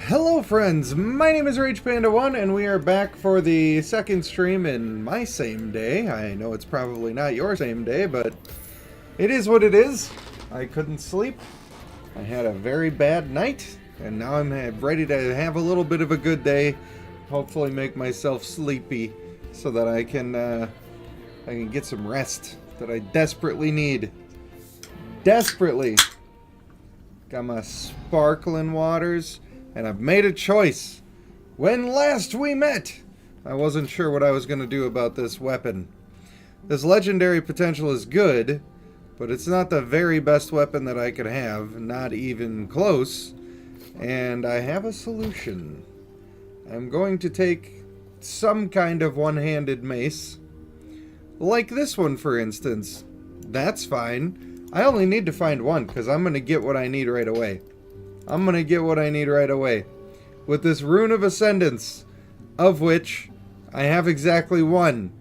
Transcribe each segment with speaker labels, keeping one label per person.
Speaker 1: Hello friends, my name is RagePanda1 and we are back for the second stream in my same day. I know it's probably not your same day, but it is what it is. I couldn't sleep. I had a very bad night, and now I'm ready to have a little bit of a good day. Hopefully make myself sleepy so that I can get some rest that I desperately need. Desperately. Got my sparkling waters. And I've made a choice. When last we met, I wasn't sure what I was going to do about this weapon. This legendary potential is good, but it's not the very best weapon that I could have. Not even close. And I have a solution. I'm going to take some kind of one-handed mace. Like this one, for instance. That's fine. I only need to find one, because I'm going to get what I need right away. I'm going to get what I need right away. With this Rune of Ascendance, of which I have exactly one.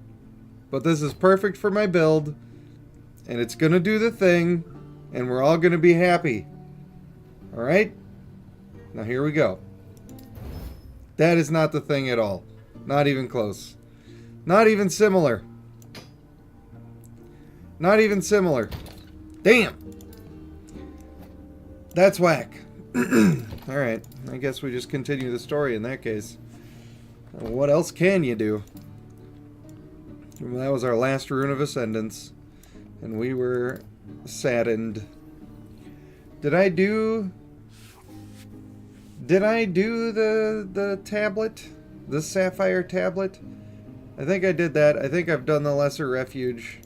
Speaker 1: But this is perfect for my build, and it's going to do the thing, and we're all going to be happy. Alright? Now here we go. That is not the thing at all. Not even close. Not even similar. Not even similar. Damn! That's whack. Alright, I guess we just continue the story in that case. What else can you do? Well, that was our last Rune of Ascendance, and we were saddened. Did I do the tablet? The sapphire tablet? I think I did that. I think I've done the Lesser Refuge.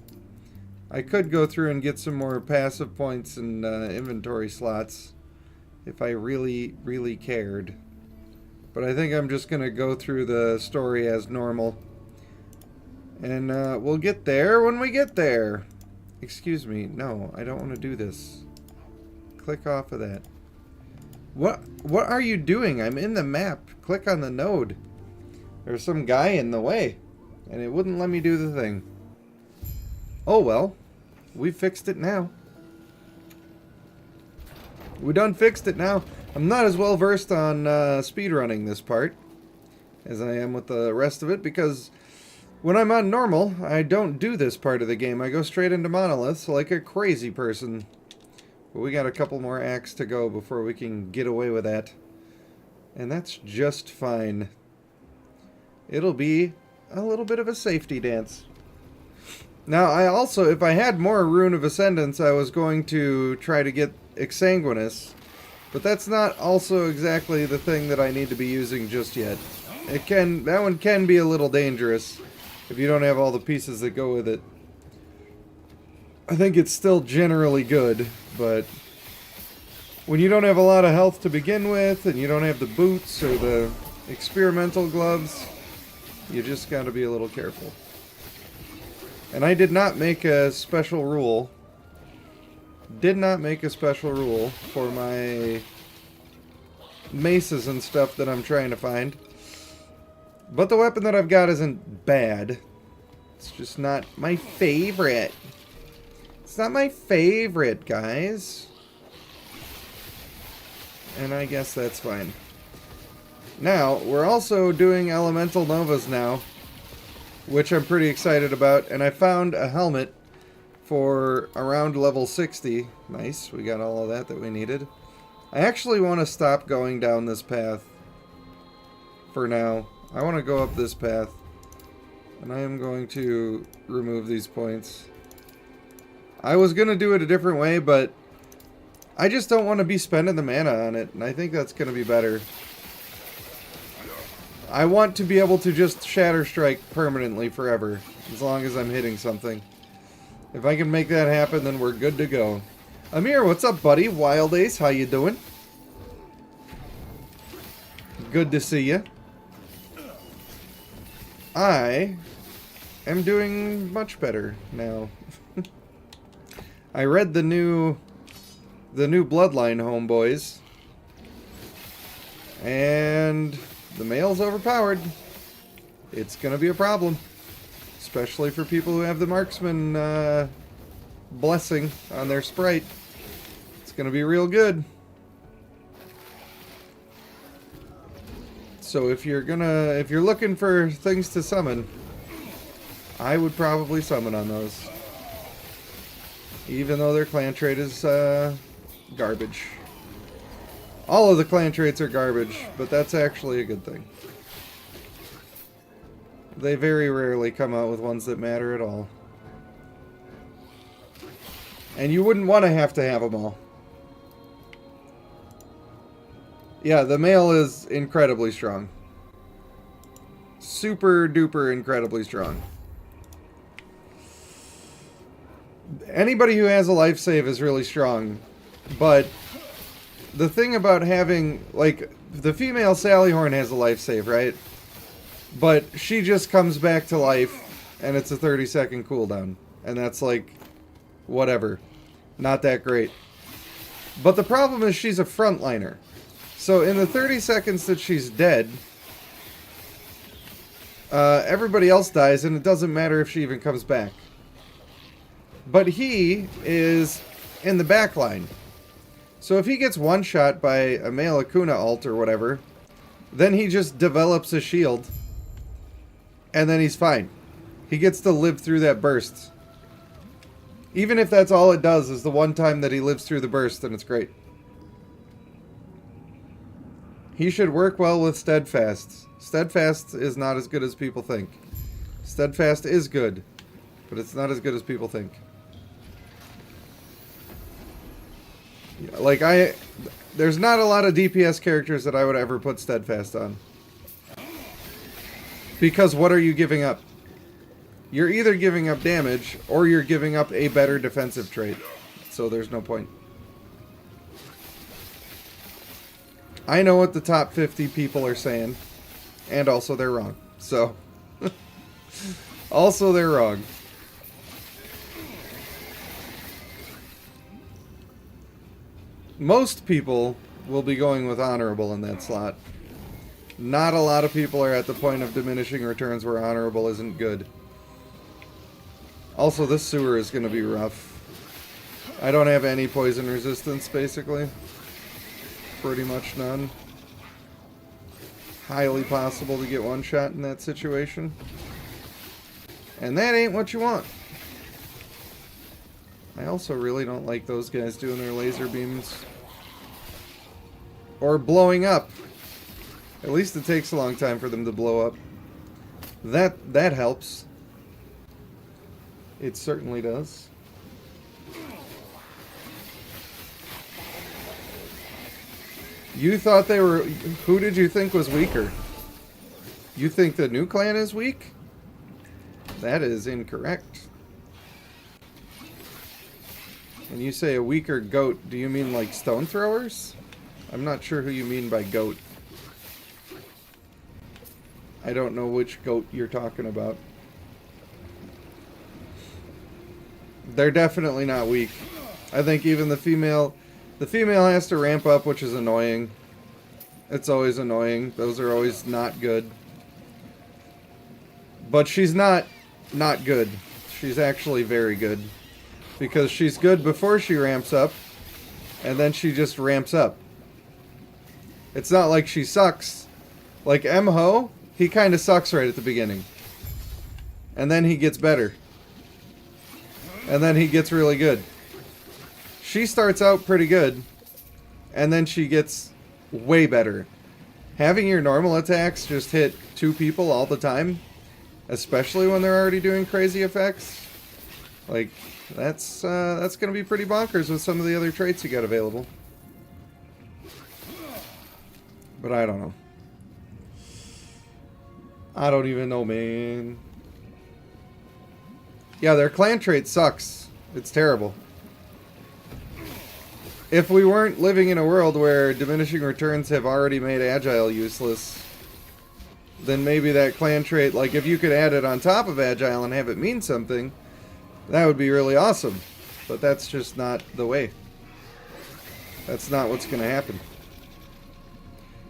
Speaker 1: I could go through and get some more passive points and inventory slots if I really, really cared. But I think I'm just going to go through the story as normal. And we'll get there when we get there. Excuse me. No, I don't want to do this. Click off of that. What are you doing? I'm in the map. Click on the node. There's some guy in the way, and it wouldn't let me do the thing. Oh well. We fixed it now. We done fixed it now. I'm not as well versed on speedrunning this part as I am with the rest of it, because when I'm on normal, I don't do this part of the game. I go straight into monoliths like a crazy person. But we got a couple more acts to go before we can get away with that. And that's just fine. It'll be a little bit of a safety dance. Now, I also, if I had more Rune of Ascendance, I was going to try to get Exsanguinous, but that's not also exactly the thing that I need to be using just yet. That one can be a little dangerous if you don't have all the pieces that go with it. I think it's still generally good, but when you don't have a lot of health to begin with, and you don't have the boots or the experimental gloves, you just gotta be a little careful. And I did not make a special rule. Did not make a special rule for my maces and stuff that I'm trying to find. But the weapon that I've got isn't bad. It's just not my favorite. It's not my favorite, guys. And I guess that's fine. Now, we're also doing Elemental Novas now, which I'm pretty excited about, and I found a helmet for around level 60. Nice, we got all of that we needed. I actually want to stop going down this path for now. I want to go up this path, and I am going to remove these points. I was going to do it a different way, but I just don't want to be spending the mana on it, and I think that's going to be better. I want to be able to just Shatter Strike permanently forever, as long as I'm hitting something. If I can make that happen, then we're good to go. Amir, what's up, buddy? Wild Ace, how you doing? Good to see you. I am doing much better now. I read the new Bloodline, homeboys, and the male's overpowered. It's gonna be a problem. Especially for people who have the marksman blessing on their sprite. It's gonna be real good. So if you're looking for things to summon, I would probably summon on those. Even though their clan trait is garbage. All of the clan traits are garbage, but that's actually a good thing. They very rarely come out with ones that matter at all. And you wouldn't want to have them all. Yeah, the male is incredibly strong. Super duper incredibly strong. Anybody who has a life save is really strong, but the thing about having, like, the female Sallyhorn has a life save, right? But she just comes back to life, and it's a 30-second cooldown. And that's like, whatever. Not that great. But the problem is she's a frontliner. So in the 30 seconds that she's dead, everybody else dies, and it doesn't matter if she even comes back. But he is in the back line. So if he gets one-shot by a male Akuna ult or whatever, then he just develops a shield, and then he's fine. He gets to live through that burst. Even if that's all it does is the one time that he lives through the burst, then it's great. He should work well with Steadfast. Steadfast is not as good as people think. Steadfast is good, but it's not as good as people think. Like, there's not a lot of DPS characters that I would ever put Steadfast on. Because what are you giving up? You're either giving up damage, or you're giving up a better defensive trait. So there's no point. I know what the top 50 people are saying, and also they're wrong. So, also they're wrong. Most people will be going with honorable in that slot. Not a lot of people are at the point of diminishing returns where honorable isn't good. Also, this sewer is going to be rough. I don't have any poison resistance, basically. Pretty much none. Highly possible to get one shot in that situation. And that ain't what you want. I also really don't like those guys doing their laser beams. Or blowing up. At least it takes a long time for them to blow up. That helps. It certainly does. You thought they were... Who did you think was weaker? You think the new clan is weak? That is incorrect. When you say a weaker goat, do you mean like stone throwers? I'm not sure who you mean by goat. I don't know which goat you're talking about. They're definitely not weak. I think even the female has to ramp up, which is annoying. It's always annoying. Those are always not good. But she's not good. She's actually very good. Because she's good before she ramps up, and then she just ramps up. It's not like she sucks. Like M-Ho, he kind of sucks right at the beginning. And then he gets better. And then he gets really good. She starts out pretty good, and then she gets way better. Having your normal attacks just hit 2 people all the time, especially when they're already doing crazy effects, like, that's going to be pretty bonkers with some of the other traits you got available. But I don't know. I don't even know, man. Yeah, their clan trait sucks. It's terrible. If we weren't living in a world where diminishing returns have already made Agile useless, then maybe that clan trait, like if you could add it on top of Agile and have it mean something, that would be really awesome. But that's just not the way. That's not what's going to happen.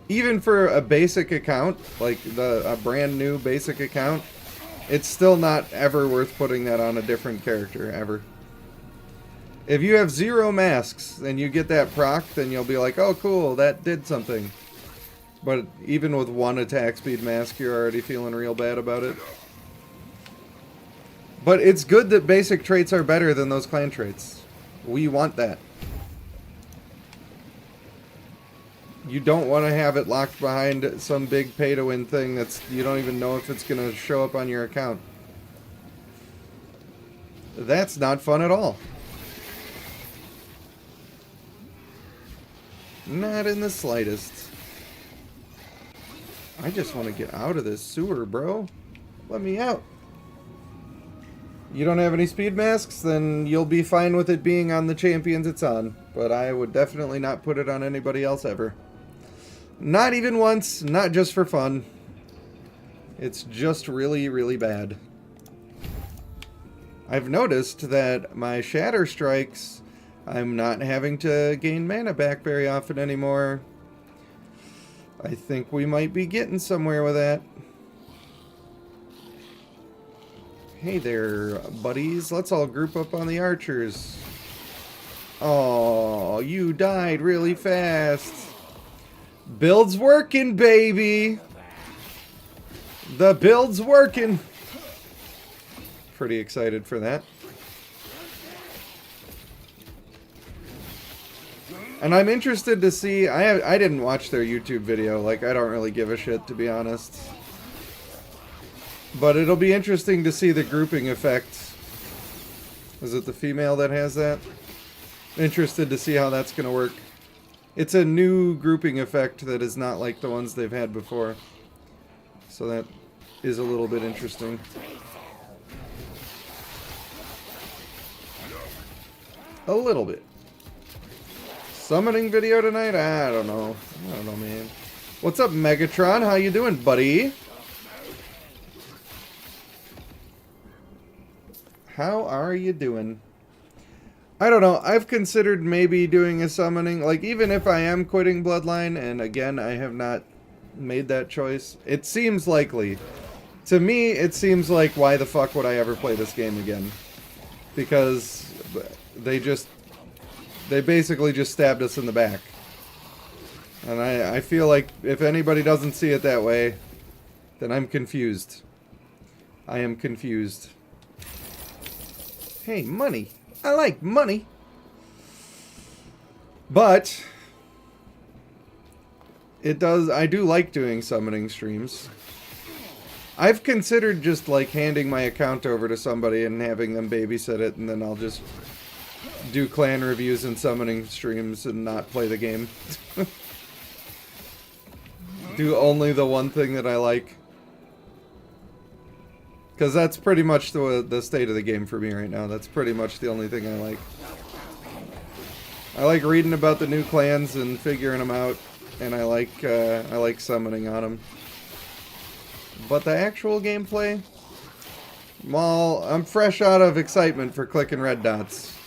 Speaker 1: Even for a basic account, like a brand new basic account, it's still not ever worth putting that on a different character, ever. If you have 0 masks and you get that proc, then you'll be like, oh cool, that did something. But even with one attack speed mask, you're already feeling real bad about it. But it's good that basic traits are better than those clan traits. We want that. You don't want to have it locked behind some big pay-to-win thing that's you don't even know if it's going to show up on your account. That's not fun at all. Not in the slightest. I just want to get out of this sewer, bro. Let me out. You don't have any speed masks? Then you'll be fine with it being on the champions it's on. But I would definitely not put it on anybody else ever. Not even once, not just for fun. It's just really, really bad. I've noticed that my Shatter strikes, I'm not having to gain mana back very often anymore. I think we might be getting somewhere with that. Hey there, buddies. Let's all group up on the archers. Oh, you died really fast. Build's working, baby. The build's working. Pretty excited for that. And I'm interested to see, I didn't watch their YouTube video, like I don't really give a shit to be honest. But it'll be interesting to see the grouping effect. Is it the female that has that? Interested to see how that's going to work. It's a new grouping effect that is not like the ones they've had before. So that is a little bit interesting. A little bit. Summoning video tonight? I don't know. I don't know, man. What's up, Megatron? How you doing, buddy? How are you doing? I don't know. I've considered maybe doing a summoning. Like, even if I am quitting Bloodline, and again, I have not made that choice. It seems likely. To me, it seems like, why the fuck would I ever play this game again? Because they basically just stabbed us in the back. And I feel like if anybody doesn't see it that way, then I'm confused. I am confused. Hey, money. I like money. But I do like doing summoning streams. I've considered just like handing my account over to somebody and having them babysit it, and then I'll just do clan reviews and summoning streams and not play the game. Do only the one thing that I like. Because that's pretty much the state of the game for me right now. That's pretty much the only thing I like. I like reading about the new clans and figuring them out, and I like summoning on them. But the actual gameplay, well, I'm fresh out of excitement for clicking red dots.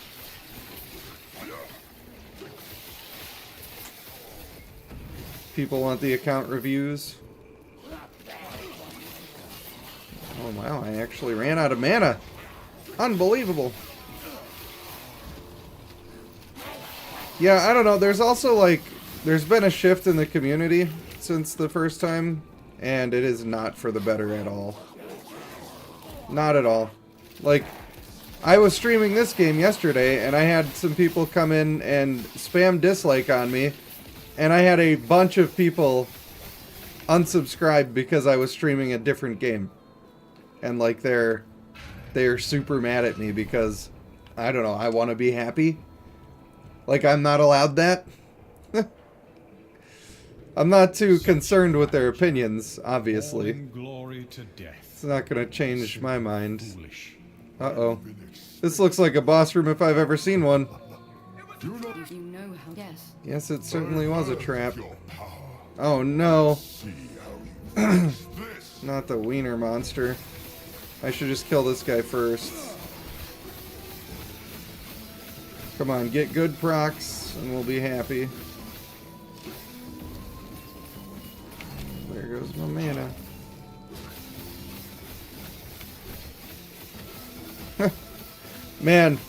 Speaker 1: People want the account reviews. Oh wow, I actually ran out of mana. Unbelievable. Yeah, I don't know. There's also like, there's been a shift in the community since the first time, and it is not for the better at all. Not at all. Like, I was streaming this game yesterday, and I had some people come in and spam dislike on me, and I had a bunch of people unsubscribe because I was streaming a different game. And like they're super mad at me because, I don't know, I want to be happy. Like I'm not allowed that. I'm not too concerned with their opinions, obviously.
Speaker 2: Glory to death.
Speaker 1: It's not going to change my mind. Uh-oh. This looks like a boss room if I've ever seen one. Yes, it certainly was a trap. Oh no. Not the wiener monster. I should just kill this guy first. Come on, get good procs and we'll be happy. There goes my mana. Man,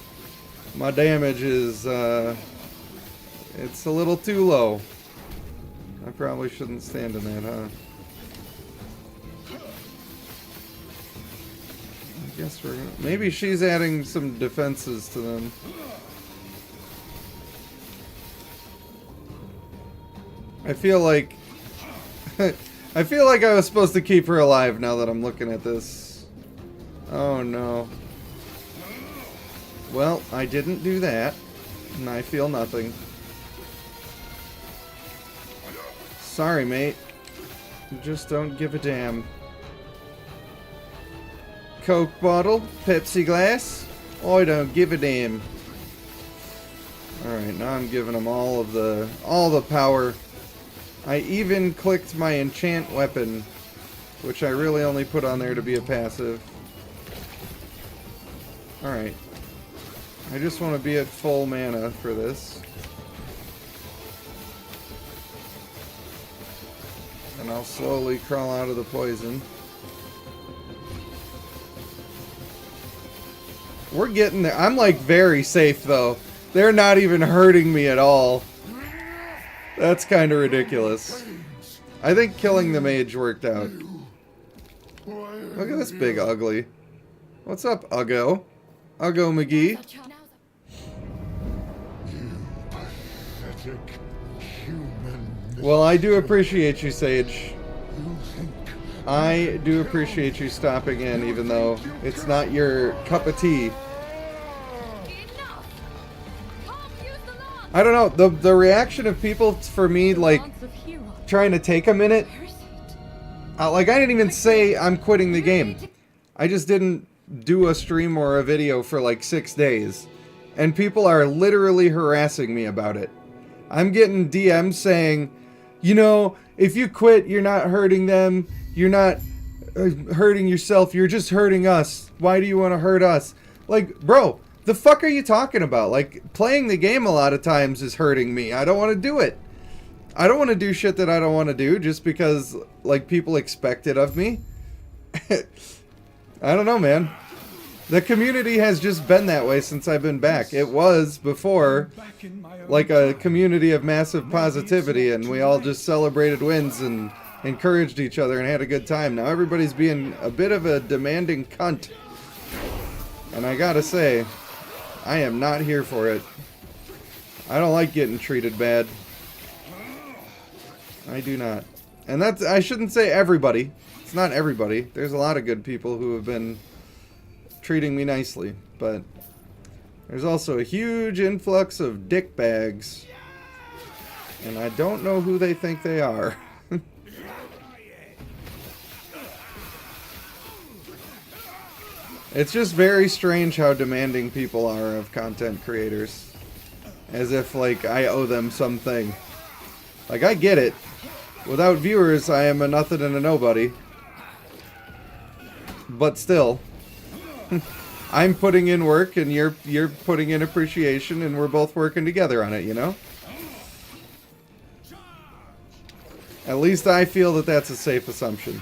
Speaker 1: my damage is, it's a little too low. I probably shouldn't stand in that, huh? I guess we're gonna... Maybe she's adding some defenses to them. I feel like... I feel like I was supposed to keep her alive now that I'm looking at this. Oh no. Well, I didn't do that. And I feel nothing. Sorry, mate. Just don't give a damn. Coke bottle, Pepsi glass. I don't give a damn. Alright, now I'm giving them all the power. I even clicked my enchant weapon, which I really only put on there to be a passive. Alright. I just want to be at full mana for this. And I'll slowly crawl out of the poison. We're getting there. I'm like very safe though. They're not even hurting me at all. That's kind of ridiculous. I think killing the mage worked out. Look at this big ugly. What's up, Uggo? Uggo McGee. Well, I do appreciate you, Sage. I do appreciate you stopping in, even though it's not your cup of tea. I don't know, the reaction of people for me, like, trying to take a minute. Like, I didn't even say I'm quitting the game. I just didn't do a stream or a video for like 6 days. And people are literally harassing me about it. I'm getting DMs saying, you know, if you quit, you're not hurting them. You're not hurting yourself. You're just hurting us. Why do you want to hurt us? Like, bro, the fuck are you talking about? Like, playing the game a lot of times is hurting me. I don't want to do it. I don't want to do shit that I don't want to do just because, like, people expect it of me. I don't know, man. The community has just been that way since I've been back. It was before, like, a community of massive positivity, and we all just celebrated wins and encouraged each other and had a good time. Now everybody's being a bit of a demanding cunt. And I gotta say, I am not here for it. I don't like getting treated bad. I do not. And that's, I shouldn't say everybody. It's not everybody. There's a lot of good people who have been treating me nicely. But there's also a huge influx of dick bags. And I don't know who they think they are. It's just very strange how demanding people are of content creators. As if, like, I owe them something. Like, I get it. Without viewers, I am a nothing and a nobody. But still. I'm putting in work and you're putting in appreciation and we're both working together on it, you know? At least I feel that that's a safe assumption.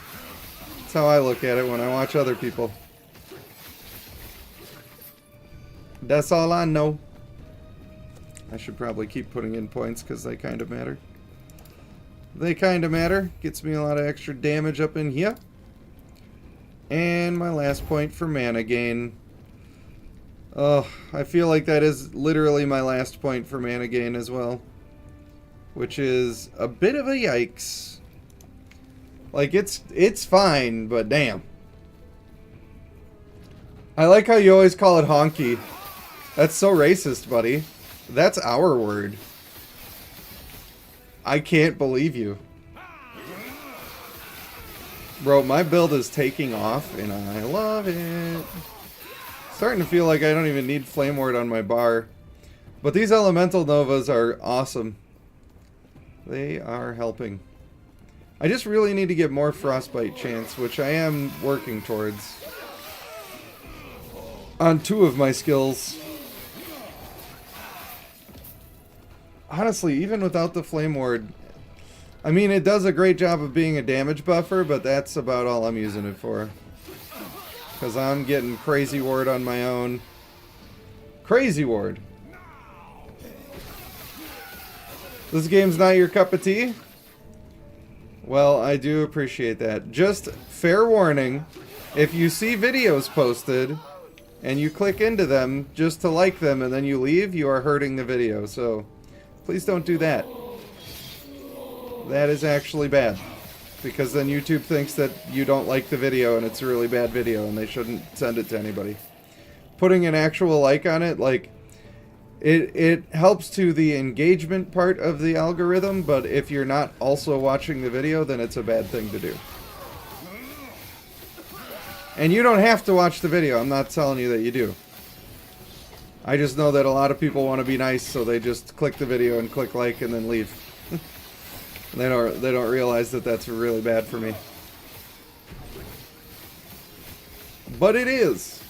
Speaker 1: That's how I look at it when I watch other people. That's all I know. I should probably keep putting in points because they kind of matter. They kind of matter. Gets me a lot of extra damage up in here. And my last point for mana gain. Oh, I feel like that is literally my last point for mana gain as well. Which is a bit of a yikes. Like, it's fine, but damn. I like how you always call it honky. That's so racist, buddy. That's our word. I can't believe you. Bro, my build is taking off, and I love it. Starting to feel like I don't even need Flame Ward on my bar. But these Elemental Novas are awesome. They are helping. I just really need to get more Frostbite chance, which I am working towards. On 2 of my skills. Honestly, even without the Flame Ward, I mean, it does a great job of being a damage buffer, but that's about all I'm using it for. Because I'm getting Crazy Ward on my own. Crazy Ward. This game's not your cup of tea? Well, I do appreciate that. Just fair warning, if you see videos posted and you click into them just to like them and then you leave, you are hurting the video. So please don't do that. That is actually bad. Because then YouTube thinks that you don't like the video and it's a really bad video and they shouldn't send it to anybody. Putting an actual like on it, like, it helps to the engagement part of the algorithm, but if you're not also watching the video, then it's a bad thing to do. And you don't have to watch the video. I'm not telling you that you do. I just know that a lot of people want to be nice, so they just click the video and click like and then leave. They don't realize that that's really bad for me. But it is.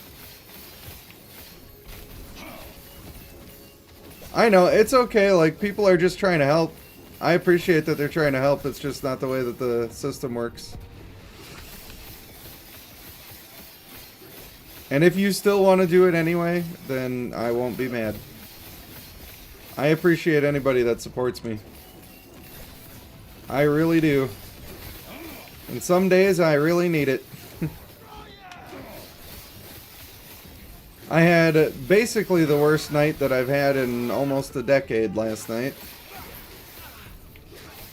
Speaker 1: I know, it's okay, like, people are just trying to help. I appreciate that they're trying to help, it's just not the way that the system works. And if you still want to do it anyway, then I won't be mad. I appreciate anybody that supports me. I really do. And some days I really need it. I had basically the worst night that I've had in almost a decade last night.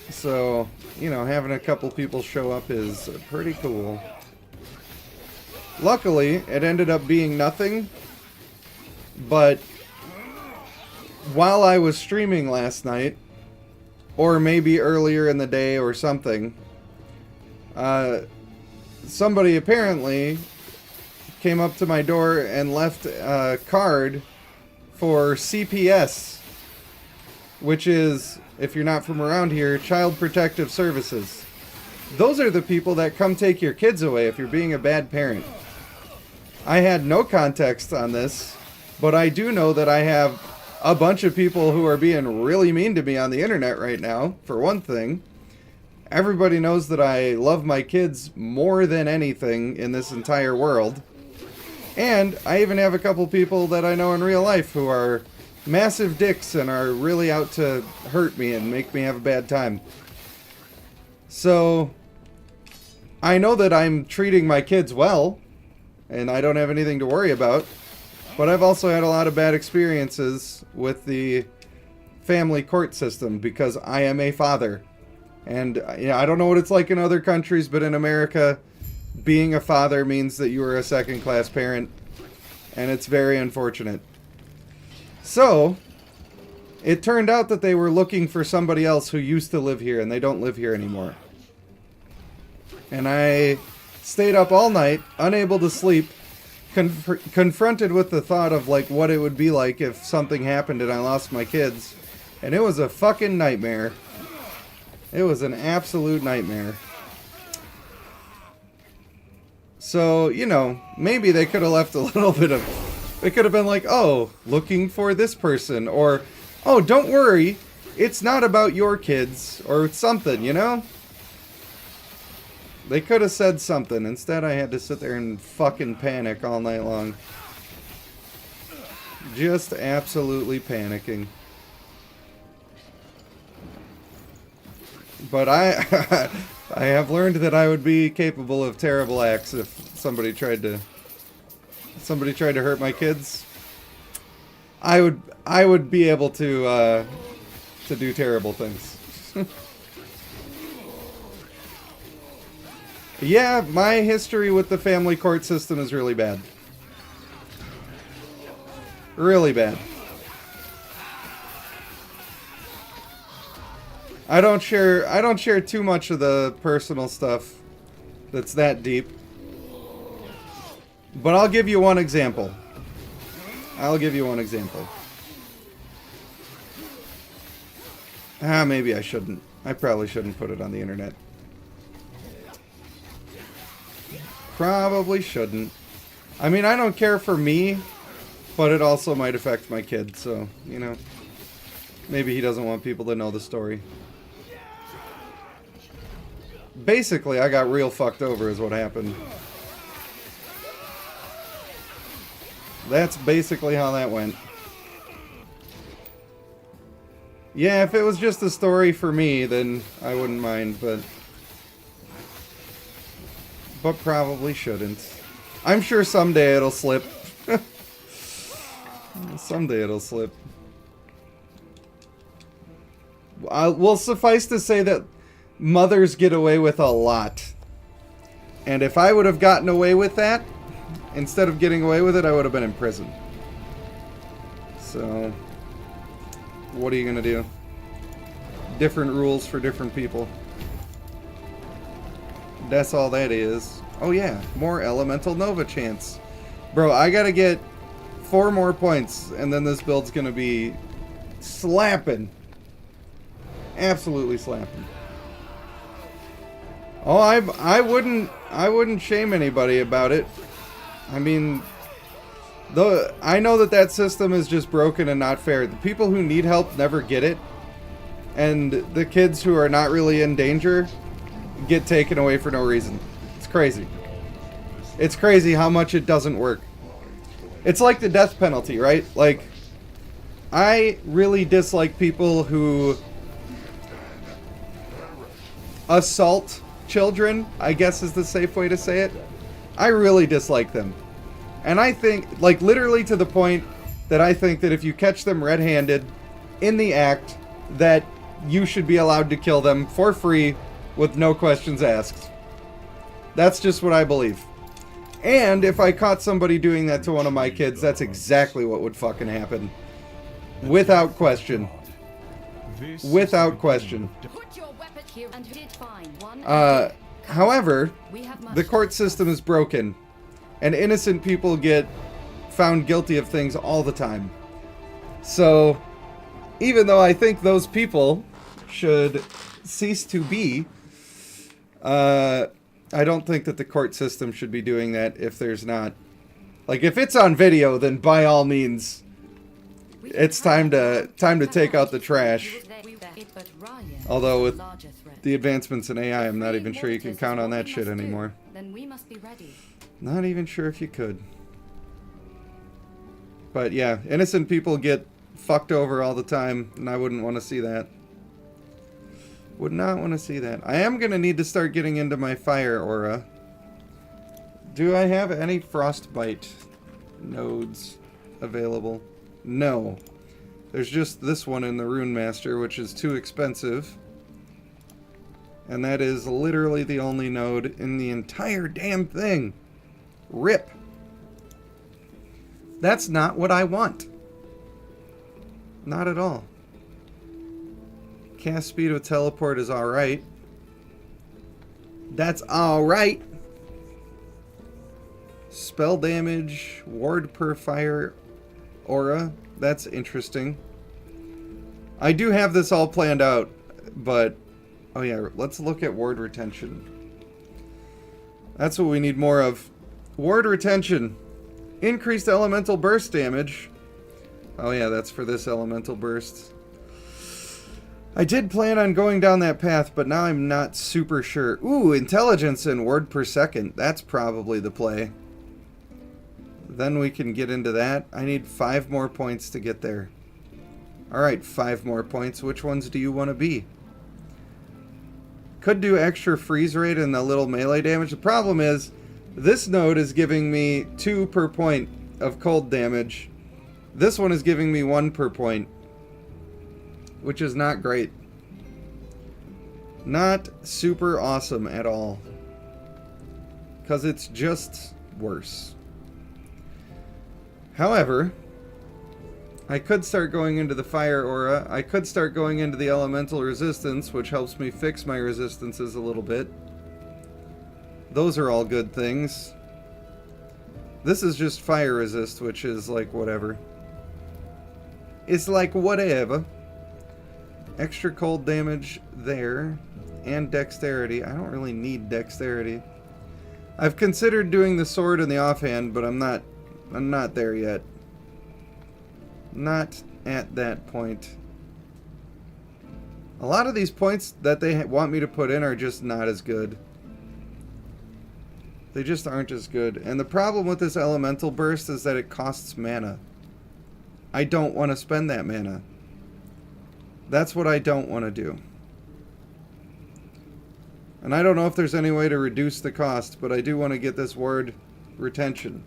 Speaker 1: So, you know, having a couple people show up is pretty cool. Luckily, it ended up being nothing. But while I was streaming last night, or maybe earlier in the day or something, somebody apparently came up to my door and left a card for CPS, which is, if you're not from around here, Child Protective Services. Those are the people that come take your kids away if you're being a bad parent. I had no context on this, but I do know that I have a bunch of people who are being really mean to me on the internet right now, for one thing. Everybody knows that I love my kids more than anything in this entire world. And I even have a couple people that I know in real life who are massive dicks and are really out to hurt me and make me have a bad time. So, I know that I'm treating my kids well, and I don't have anything to worry about. But I've also had a lot of bad experiences with the family court system because I am a father. And I don't know what it's like in other countries, but in America, being a father means that you are a second-class parent, and it's very unfortunate. So, it turned out that they were looking for somebody else who used to live here, and they don't live here anymore. And I stayed up all night, unable to sleep, confronted with the thought of, like, what it would be like if something happened and I lost my kids. And it was a fucking nightmare. It was an absolute nightmare. So, you know, maybe they could have left a little bit of... They could have been like, oh, looking for this person. Or, oh, don't worry, it's not about your kids. Or something, you know? They could have said something. Instead, I had to sit there and fucking panic all night long. Just absolutely panicking. But I have learned that I would be capable of terrible acts if somebody tried to hurt my kids. I would be able to do terrible things. Yeah, my history with the family court system is really bad. Really bad. I don't share too much of the personal stuff that's that deep. But I'll give you one example. Maybe I shouldn't. I probably shouldn't put it on the internet. Probably shouldn't. I mean, I don't care for me, but it also might affect my kid, so, you know. Maybe he doesn't want people to know the story. Basically, I got real fucked over is what happened. That's basically how that went. Yeah, if it was just a story for me, then I wouldn't mind, but but probably shouldn't. I'm sure someday it'll slip. Someday it'll slip. Will suffice to say that mothers get away with a lot. And if I would have gotten away with that, instead of getting away with it, I would have been in prison. So, what are you going to do? Different rules for different people. That's all that is. Oh yeah, more Elemental Nova chance. Bro, I gotta get 4 more points, and then this build's gonna be slapping. Absolutely slapping. Oh, I wouldn't shame anybody about it. I mean, I know that system is just broken and not fair. The people who need help never get it, and the kids who are not really in danger get taken away for no reason. It's crazy. It's crazy how much it doesn't work. It's like the death penalty, right? Like, I really dislike people who assault children, I guess is the safe way to say it. I really dislike them. And I think, like, literally to the point that I think that if you catch them red-handed in the act, that you should be allowed to kill them for free with no questions asked. That's just what I believe. And if I caught somebody doing that to one of my kids, that's exactly what would fucking happen. Without question. Without question. However, the court system is broken, and innocent people get found guilty of things all the time. So, even though I think those people should cease to be, I don't think that the court system should be doing that if there's not. Like, if it's on video, then by all means, it's time to take out the trash. Although with the advancements in AI, I'm not even sure you can count on that shit anymore. Not even sure if you could. But yeah, innocent people get fucked over all the time, and I wouldn't want to see that. Would not want to see that. I am going to need to start getting into my fire aura. Do I have any frostbite nodes available? No. There's just this one in the Rune Master, which is too expensive. And that is literally the only node in the entire damn thing. RIP. That's not what I want. Not at all. Cast speed with teleport is alright. That's alright. Spell damage, ward per fire aura. That's interesting. I do have this all planned out, but oh yeah, let's look at ward retention. That's what we need more of. Ward retention. Increased elemental burst damage. Oh yeah, that's for this elemental burst. I did plan on going down that path, but now I'm not super sure. Ooh, intelligence and word per second. That's probably the play. Then we can get into that. I need 5 more points to get there. Alright, 5 more points. Which ones do you want to be? Could do extra freeze rate and the little melee damage. The problem is, this node is giving me 2 per point of cold damage. This one is giving me 1 per point, which is not great. Not super awesome at all. Because it's just worse. However, I could start going into the fire aura. I could start going into the elemental resistance, which helps me fix my resistances a little bit. Those are all good things. This is just fire resist, which is like whatever. It's like whatever. Extra cold damage there. And dexterity. I don't really need dexterity. I've considered doing the sword and the offhand, but I'm not there yet. Not at that point. A lot of these points that they want me to put in are just not as good. They just aren't as good. And the problem with this elemental burst is that it costs mana. I don't want to spend that mana. That's what I don't want to do. And I don't know if there's any way to reduce the cost, but I do want to get this ward retention.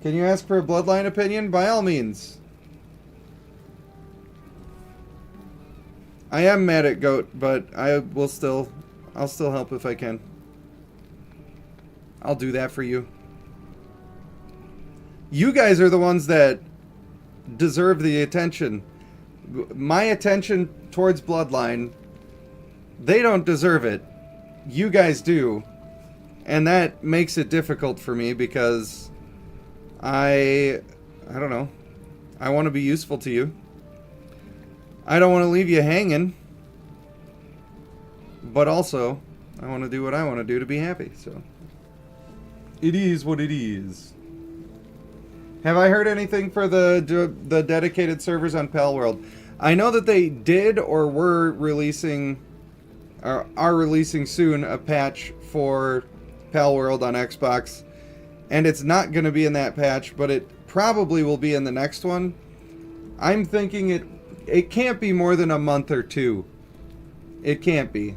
Speaker 1: Can you ask for a Bloodline opinion? By all means. I am mad at Goat, but I'll still help if I can. I'll do that for you. You guys are the ones that deserve the attention. My attention towards Bloodline, they don't deserve it. You guys do. And that makes it difficult for me because I don't know. I want to be useful to you. I don't want to leave you hanging. But also, I want to do what I want to do to be happy. So, it is what it is. Have I heard anything for the dedicated servers on Palworld? I know that they did or were releasing, or are releasing soon, a patch for Palworld on Xbox. And it's not going to be in that patch, but it probably will be in the next one. I'm thinking it can't be more than a month or two. It can't be.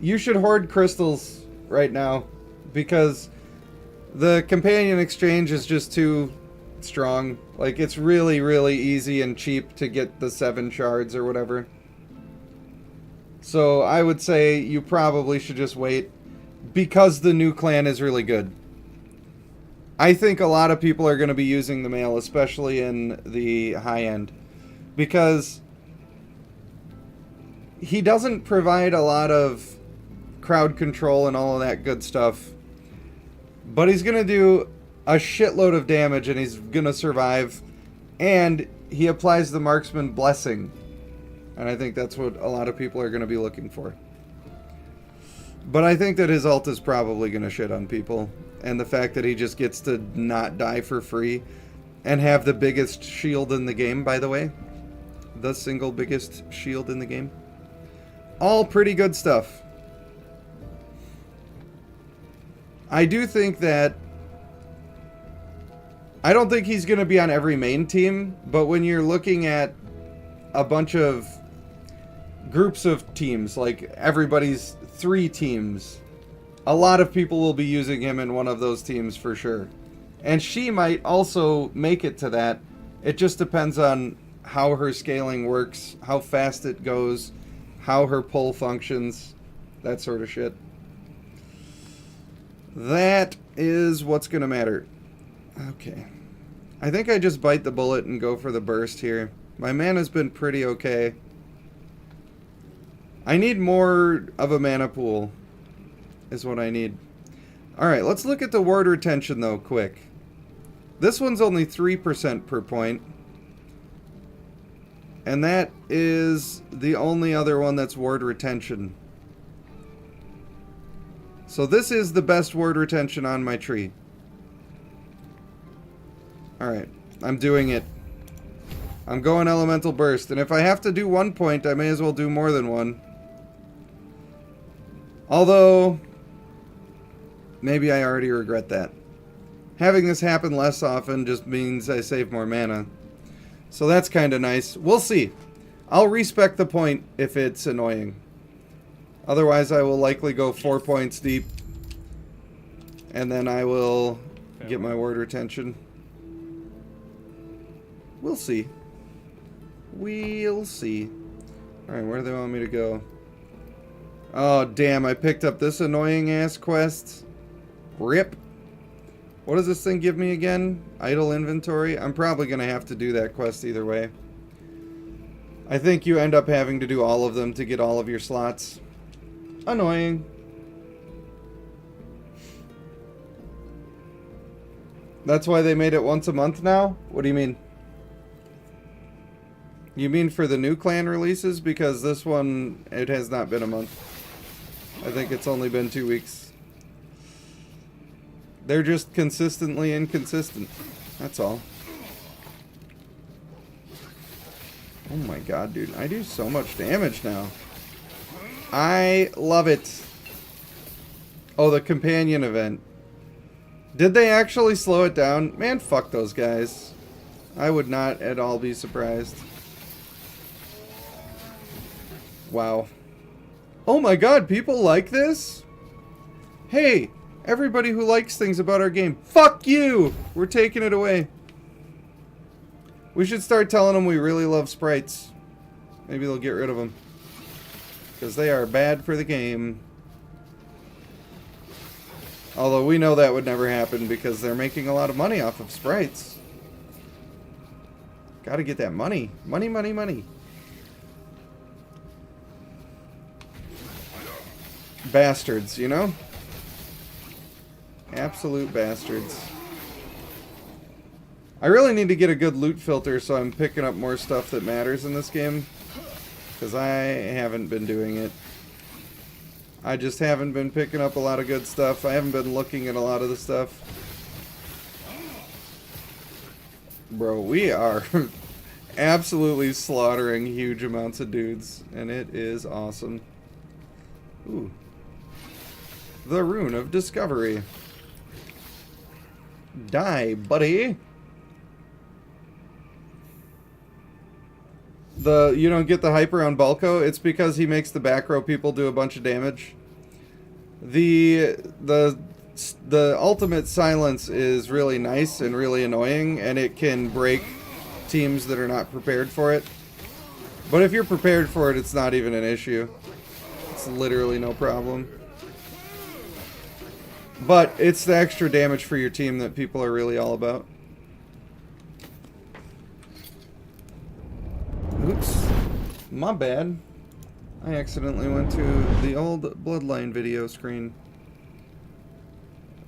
Speaker 1: You should hoard crystals right now because the companion exchange is just too strong. Like, it's really, really easy and cheap to get the 7 shards or whatever. So I would say you probably should just wait because the new clan is really good. I think a lot of people are going to be using the mail, especially in the high end, because he doesn't provide a lot of crowd control and all of that good stuff, but he's going to do a shitload of damage and he's going to survive, and he applies the marksman blessing, and I think that's what a lot of people are going to be looking for. But I think that his ult is probably going to shit on people, and the fact that he just gets to not die for free and have the biggest shield in the game, by the way, the single biggest shield in the game, all pretty good stuff. I do think that I don't think he's going to be on every main team, but when you're looking at a bunch of groups of teams, like everybody's 3 teams, a lot of people will be using him in one of those teams for sure. And she might also make it to that. It just depends on how her scaling works, how fast it goes, how her pull functions, that sort of shit. That is what's going to matter. Okay. I think I just bite the bullet and go for the burst here. My mana's been pretty okay. I need more of a mana pool, is what I need. Alright, let's look at the ward retention though, quick. This one's only 3% per point. And that is the only other one that's ward retention. So this is the best ward retention on my tree. Alright, I'm doing it. I'm going elemental burst, and if I have to do 1 point, I may as well do more than one. Although, maybe I already regret that. Having this happen less often just means I save more mana. So that's kind of nice. We'll see. I'll respec the point if it's annoying. Otherwise, I will likely go 4 points deep. And then I will get my ward retention. We'll see. We'll see. Alright, where do they want me to go? Oh, damn, I picked up this annoying-ass quest. Rip. What does this thing give me again? Idle inventory? I'm probably going to have to do that quest either way. I think you end up having to do all of them to get all of your slots. Annoying. That's why they made it once a month now? What do you mean? You mean for the new clan releases? Because this one, it has not been a month. I think it's only been 2 weeks. They're just consistently inconsistent. That's all. Oh my god, dude. I do so much damage now. I love it. Oh, the companion event. Did they actually slow it down? Man, fuck those guys. I would not at all be surprised. Wow. Oh my god, people like this? Hey, everybody who likes things about our game, fuck you! We're taking it away. We should start telling them we really love sprites. Maybe they'll get rid of them. Because they are bad for the game. Although we know that would never happen because they're making a lot of money off of sprites. Gotta get that money. Money, money, money. Bastards, you know? Absolute bastards. I really need to get a good loot filter so I'm picking up more stuff that matters in this game. Because I haven't been doing it. I just haven't been picking up a lot of good stuff. I haven't been looking at a lot of the stuff. Bro, we are absolutely slaughtering huge amounts of dudes. And it is awesome. Ooh. The Rune of Discovery. Die, buddy. You don't get the hype around Bulko. It's because he makes the back row people do a bunch of damage. The ultimate silence is really nice and really annoying, and it can break teams that are not prepared for it. But if you're prepared for it, it's not even an issue. It's literally no problem. But it's the extra damage for your team that people are really all about. Oops. My bad. I accidentally went to the old Bloodline video screen.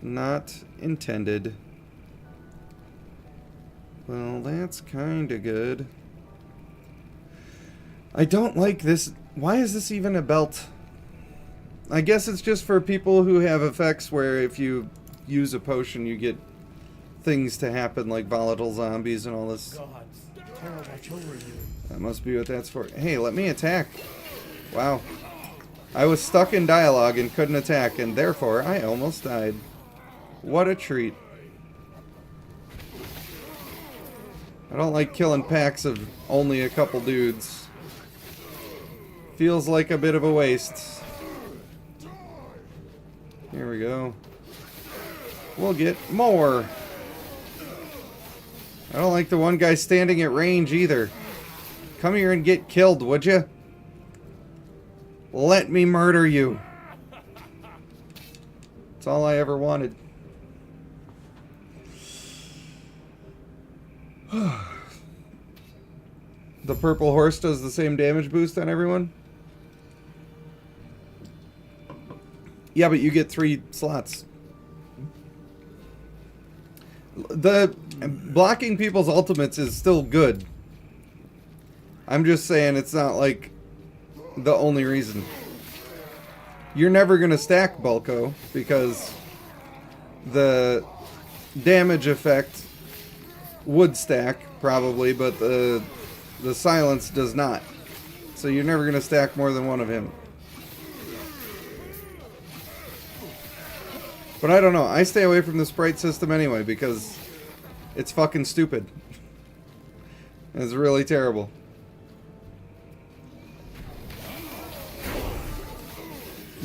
Speaker 1: Not intended. Well, that's kinda good. I don't like this. Why is this even a belt? I guess it's just for people who have effects where if you use a potion you get things to happen like volatile zombies and all this. That must be what that's for. Hey, let me attack. Wow. I was stuck in dialogue and couldn't attack, and therefore I almost died. What a treat. I don't like killing packs of only a couple dudes. Feels like a bit of a waste. Here we go. We'll get more. I don't like the one guy standing at range either. Come here and get killed, would you? Let me murder you. That's all I ever wanted. The purple horse does the same damage boost on everyone? Yeah, but you get 3 slots. The blocking people's ultimates is still good. I'm just saying it's not like the only reason. You're never going to stack Bulko because the damage effect would stack probably, but the silence does not. So you're never going to stack more than one of him. But I don't know. I stay away from the sprite system anyway because it's fucking stupid. It's really terrible.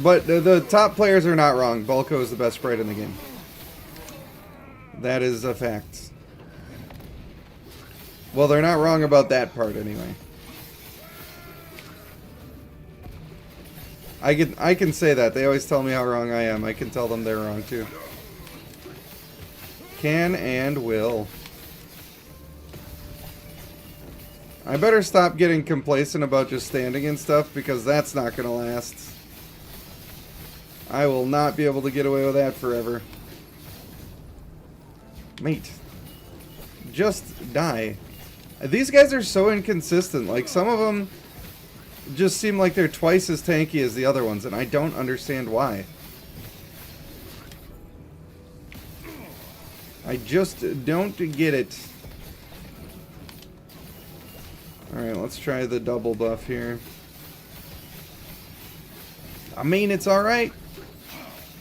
Speaker 1: But the top players are not wrong. Bulko is the best sprite in the game. That is a fact. Well, they're not wrong about that part anyway. I can say that. They always tell me how wrong I am. I can tell them they're wrong too. Can and will. I better stop getting complacent about just standing and stuff because that's not going to last. I will not be able to get away with that forever. Mate. Just die. These guys are so inconsistent. Like, some of them just seem like they're twice as tanky as the other ones, and I don't understand why. I just don't get it. Alright, let's try the double buff here. I mean, it's alright,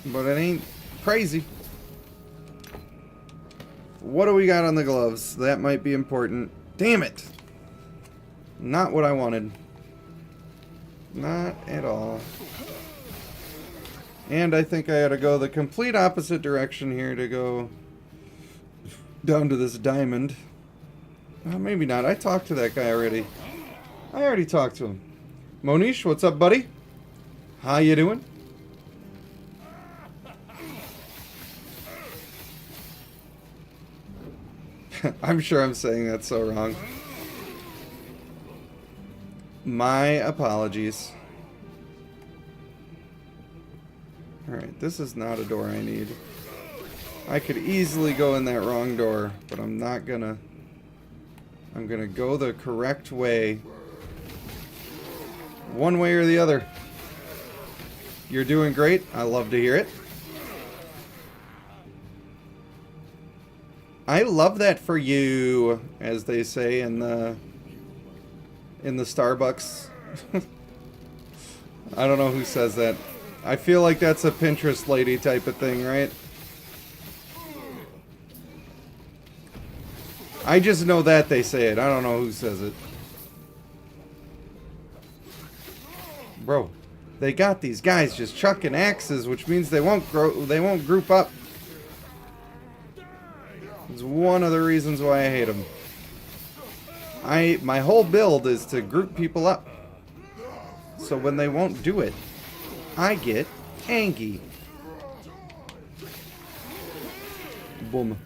Speaker 1: but it ain't crazy. What do we got on the gloves? That might be important. Damn it! Not what I wanted. Not at all. And I think I ought to go the complete opposite direction here to go down to this diamond. Maybe not. I talked to that guy already. I already talked to him. Monish, what's up, buddy? How you doing? I'm sure I'm saying that so wrong. My apologies. Alright, this is not a door I need. I could easily go in that wrong door, but I'm not gonna. I'm gonna go the correct way. One way or the other. You're doing great. I love to hear it. I love that for you, as they say in the Starbucks. I don't know who says that. I feel like that's a Pinterest lady type of thing, right? I just know that they say it. I don't know who says it. Bro, they got these guys just chucking axes, which means they won't group up. It's one of the reasons why I hate them. My whole build is to group people up. So when they won't do it, I get angry. Boom.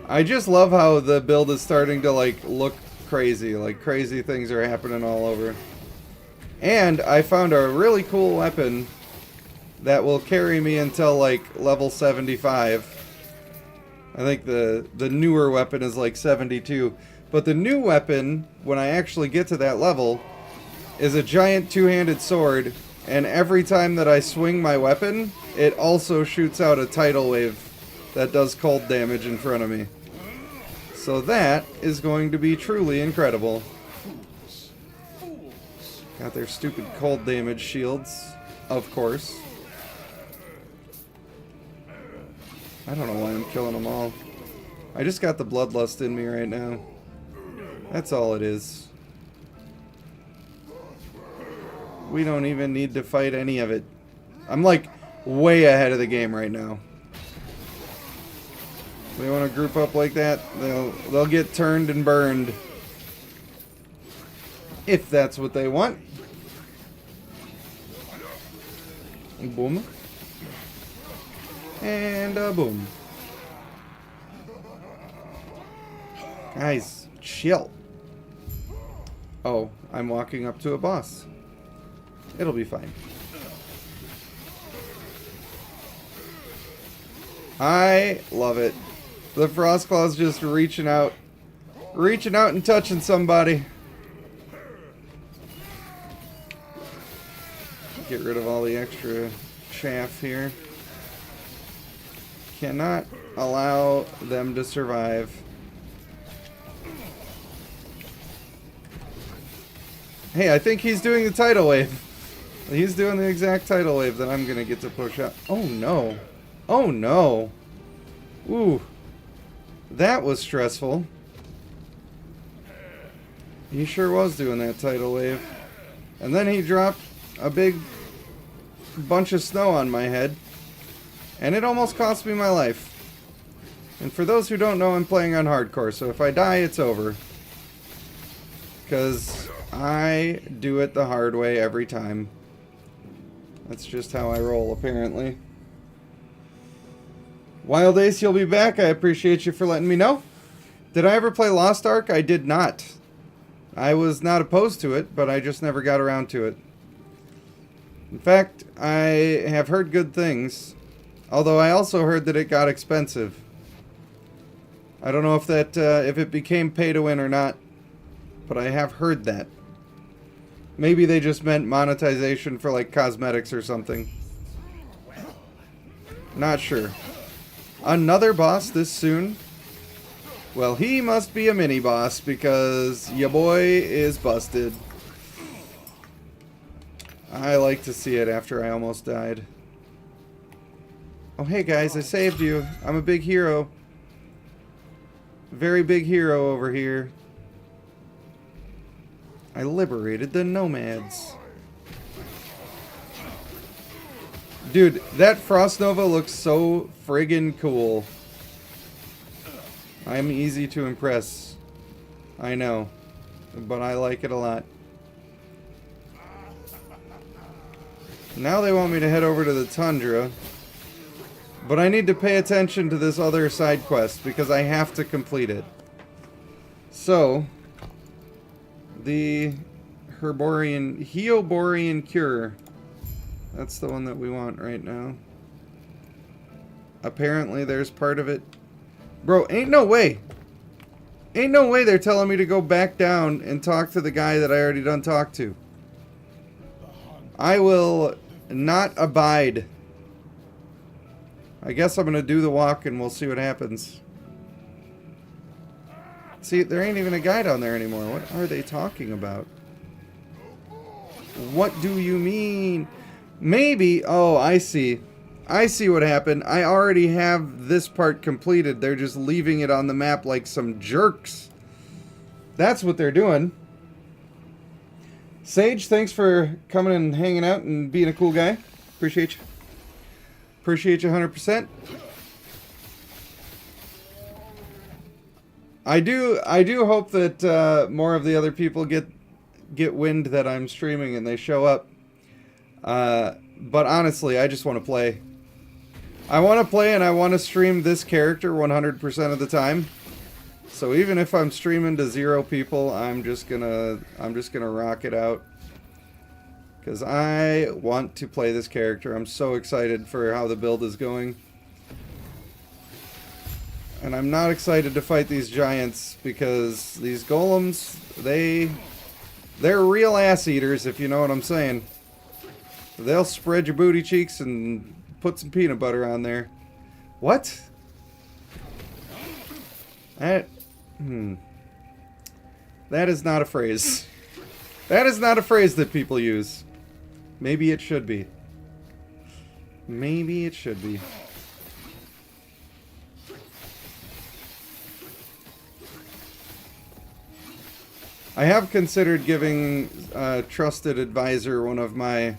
Speaker 1: I just love how the build is starting to like look crazy. Like crazy things are happening all over. And I found a really cool weapon that will carry me until like level 75. I think the newer weapon is like 72. But the new weapon, when I actually get to that level, is a giant two-handed sword. And every time that I swing my weapon, it also shoots out a tidal wave that does cold damage in front of me. So that is going to be truly incredible. Got their stupid cold damage shields, of course. I don't know why I'm killing them all. I just got the bloodlust in me right now. That's all it is. We don't even need to fight any of it. I'm like way ahead of the game right now. They want to group up like that, they'll get turned and burned. If that's what they want. Boom. And boom. Guys, chill. Oh, I'm walking up to a boss. It'll be fine. I love it. The Frostclaw's just reaching out and touching somebody. Get rid of all the extra chaff here. Cannot allow them to survive. Hey, I think he's doing the tidal wave. He's doing the exact tidal wave that I'm gonna get to push up. Oh no. Oh no. Ooh. That was stressful. He sure was doing that tidal wave. And then he dropped a big bunch of snow on my head. And it almost cost me my life. And for those who don't know, I'm playing on hardcore, so if I die, it's over. Because I do it the hard way every time. That's just how I roll, apparently. Wild Ace, you'll be back. I appreciate you for letting me know. Did I ever play Lost Ark? I did not. I was not opposed to it, but I just never got around to it. In fact, I have heard good things. Although I also heard that it got expensive. I don't know if that if it became pay to win or not, but I have heard that. Maybe they just meant monetization for like cosmetics or something. Not sure. Another boss this soon? Well, he must be a mini boss because ya boy is busted. I like to see it after I almost died. Oh, hey guys, I saved you. I'm a big hero. Very big hero over here. I liberated the nomads. Dude, that Frost Nova looks so friggin' cool. I'm easy to impress. I know. But I like it a lot. Now they want me to head over to the Tundra. But I need to pay attention to this other side quest because I have to complete it. So, the Heoborean Cure. That's the one that we want right now. Apparently there's part of it. Bro, ain't no way. Ain't no way they're telling me to go back down and talk to the guy that I already done talked to. I will not abide. I guess I'm going to do the walk and we'll see what happens. See, there ain't even a guy down there anymore. What are they talking about? What do you mean? Maybe. Oh, I see. I see what happened. I already have this part completed. They're just leaving it on the map like some jerks. That's what they're doing. Sage, thanks for coming and hanging out and being a cool guy. Appreciate you. Appreciate you 100%. I do hope that more of the other people get wind that I'm streaming and they show up. But honestly, I just want to play. I want to play and I want to stream this character 100% of the time. So even if I'm streaming to 0 people, I'm just gonna rock it out. Because I want to play this character. I'm so excited for how the build is going. And I'm not excited to fight these giants because these golems, they're real ass eaters, if you know what I'm saying. They'll spread your booty cheeks and put some peanut butter on there. What? That is not a phrase. That is not a phrase that people use. Maybe it should be. Maybe it should be. I have considered giving a trusted advisor one of my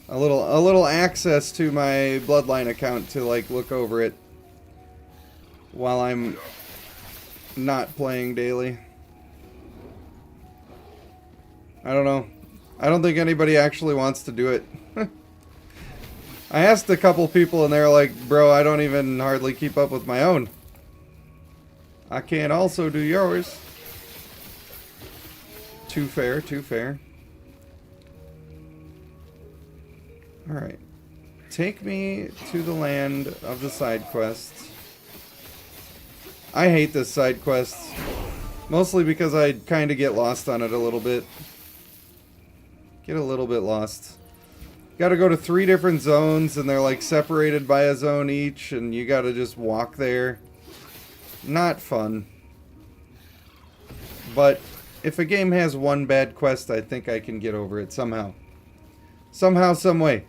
Speaker 1: a little access to my Bloodline account to like look over it while I'm not playing daily. I don't know. I don't think anybody actually wants to do it. I asked a couple people and they're like, bro, I don't even hardly keep up with my own. I can't also do yours. Too fair, too fair. Alright. Take me to the land of the side quests. I hate this side quest. Mostly because I kind of get lost on it a little bit. Get a little bit lost. Gotta go to 3 different zones and they're like separated by a zone each and you gotta just walk there. Not fun. But if a game has one bad quest, I think I can get over it somehow. Somehow, some way.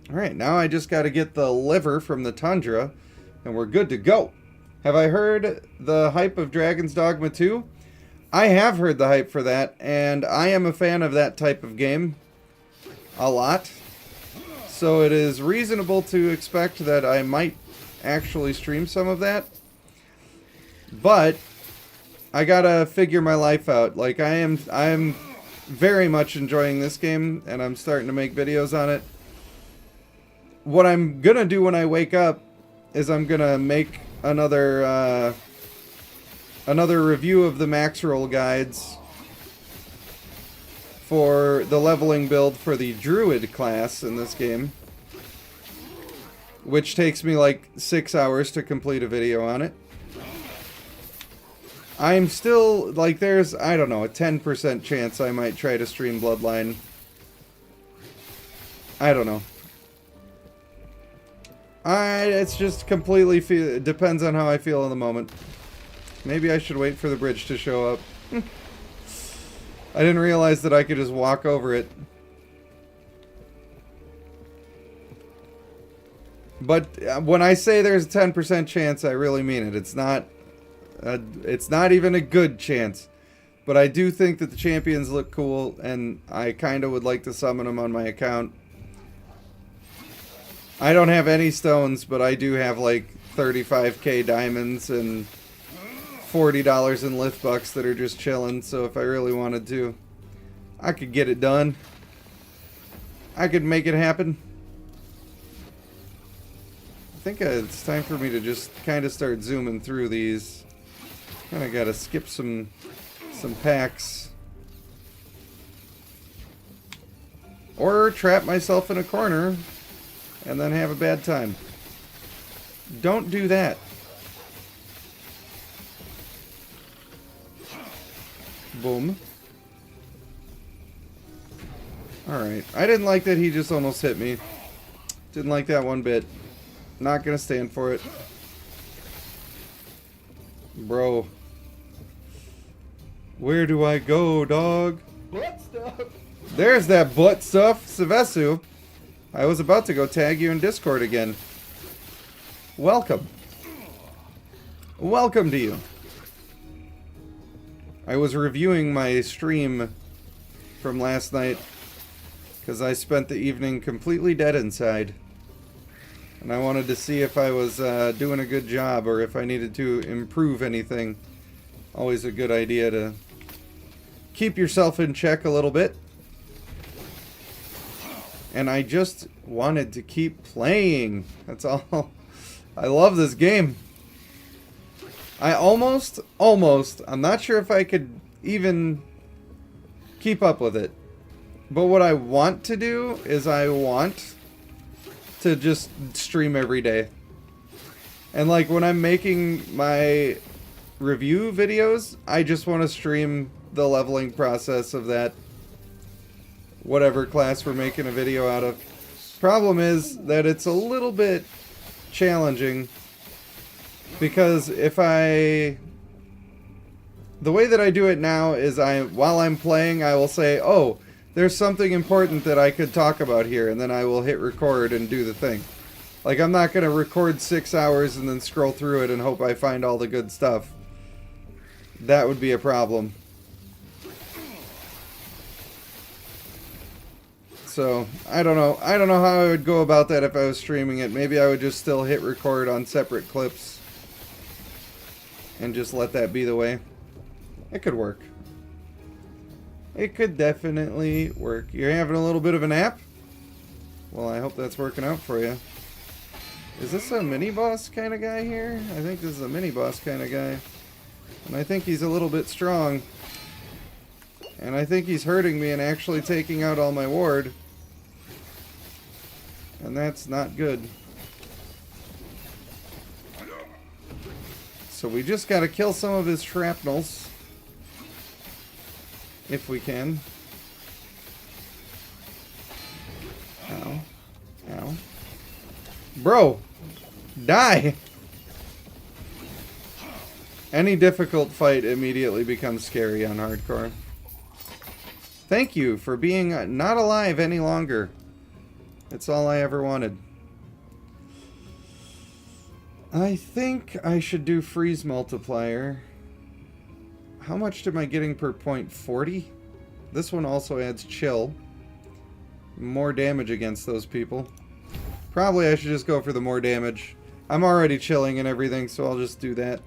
Speaker 1: Alright, now I just gotta get the liver from the Tundra and we're good to go. Have I heard the hype of Dragon's Dogma 2? I have heard the hype for that, and I am a fan of that type of game. A lot. So it is reasonable to expect that I might actually stream some of that. But I gotta figure my life out. Like I'm very much enjoying this game, and I'm starting to make videos on it. What I'm gonna do when I wake up is I'm gonna make another review of the max roll guides for the leveling build for the druid class in this game, which takes me like 6 hours to complete a video on it. I'm still, like, there's, I don't know, a 10% chance I might try to stream Bloodline. I don't know. It's just completely, it depends on how I feel in the moment. Maybe I should wait for the bridge to show up. I didn't realize that I could just walk over it. But when I say there's a 10% chance, I really mean it. It's not It's not even a good chance. But I do think that the champions look cool, and I kind of would like to summon them on my account. I don't have any stones, but I do have like 35k diamonds and $40 in Lith bucks that are just chilling, so if I really wanted to, I could get it done. I could make it happen. I think it's time for me to just kind of start zooming through these. Kind of got to skip some packs. Or trap myself in a corner and then have a bad time. Don't do that. Boom. Alright. I didn't like that he just almost hit me. Didn't like that one bit. Not gonna stand for it. Bro. Where do I go, dog?
Speaker 2: Butt stuff.
Speaker 1: There's that butt stuff, Savesu. I was about to go tag you in Discord again. Welcome. Welcome to you. I was reviewing my stream from last night because I spent the evening completely dead inside. And I wanted to see if I was doing a good job or if I needed to improve anything. Always a good idea to keep yourself in check a little bit. And I just wanted to keep playing. That's all. I love this game. I almost, I'm not sure if I could even keep up with it. But what I want to do is I want to just stream every day. And like when I'm making my review videos, I just want to stream the leveling process of that whatever class we're making a video out of. Problem is that it's a little bit challenging because if the way that I do it now is while I'm playing, I will say, oh, there's something important that I could talk about here, and then I will hit record and do the thing. Like, I'm not going to record 6 hours and then scroll through it and hope I find all the good stuff. That would be a problem. So, I don't know. I don't know how I would go about that if I was streaming it. Maybe I would just still hit record on separate clips. And just let that be the way. It could work. It could definitely work. You're having a little bit of a nap? Well, I hope that's working out for you. Is this a mini-boss kind of guy here? I think this is a mini-boss kind of guy. And I think he's a little bit strong. And I think he's hurting me and actually taking out all my ward. And that's not good. So we just gotta kill some of his shrapnels. If we can. Ow. Ow. Bro! Die! Any difficult fight immediately becomes scary on hardcore. Thank you for being not alive any longer. It's all I ever wanted. I think I should do freeze multiplier. How much am I getting per point? 40? This one also adds chill. More damage against those people. Probably I should just go for the more damage. I'm already chilling and everything, so I'll just do that.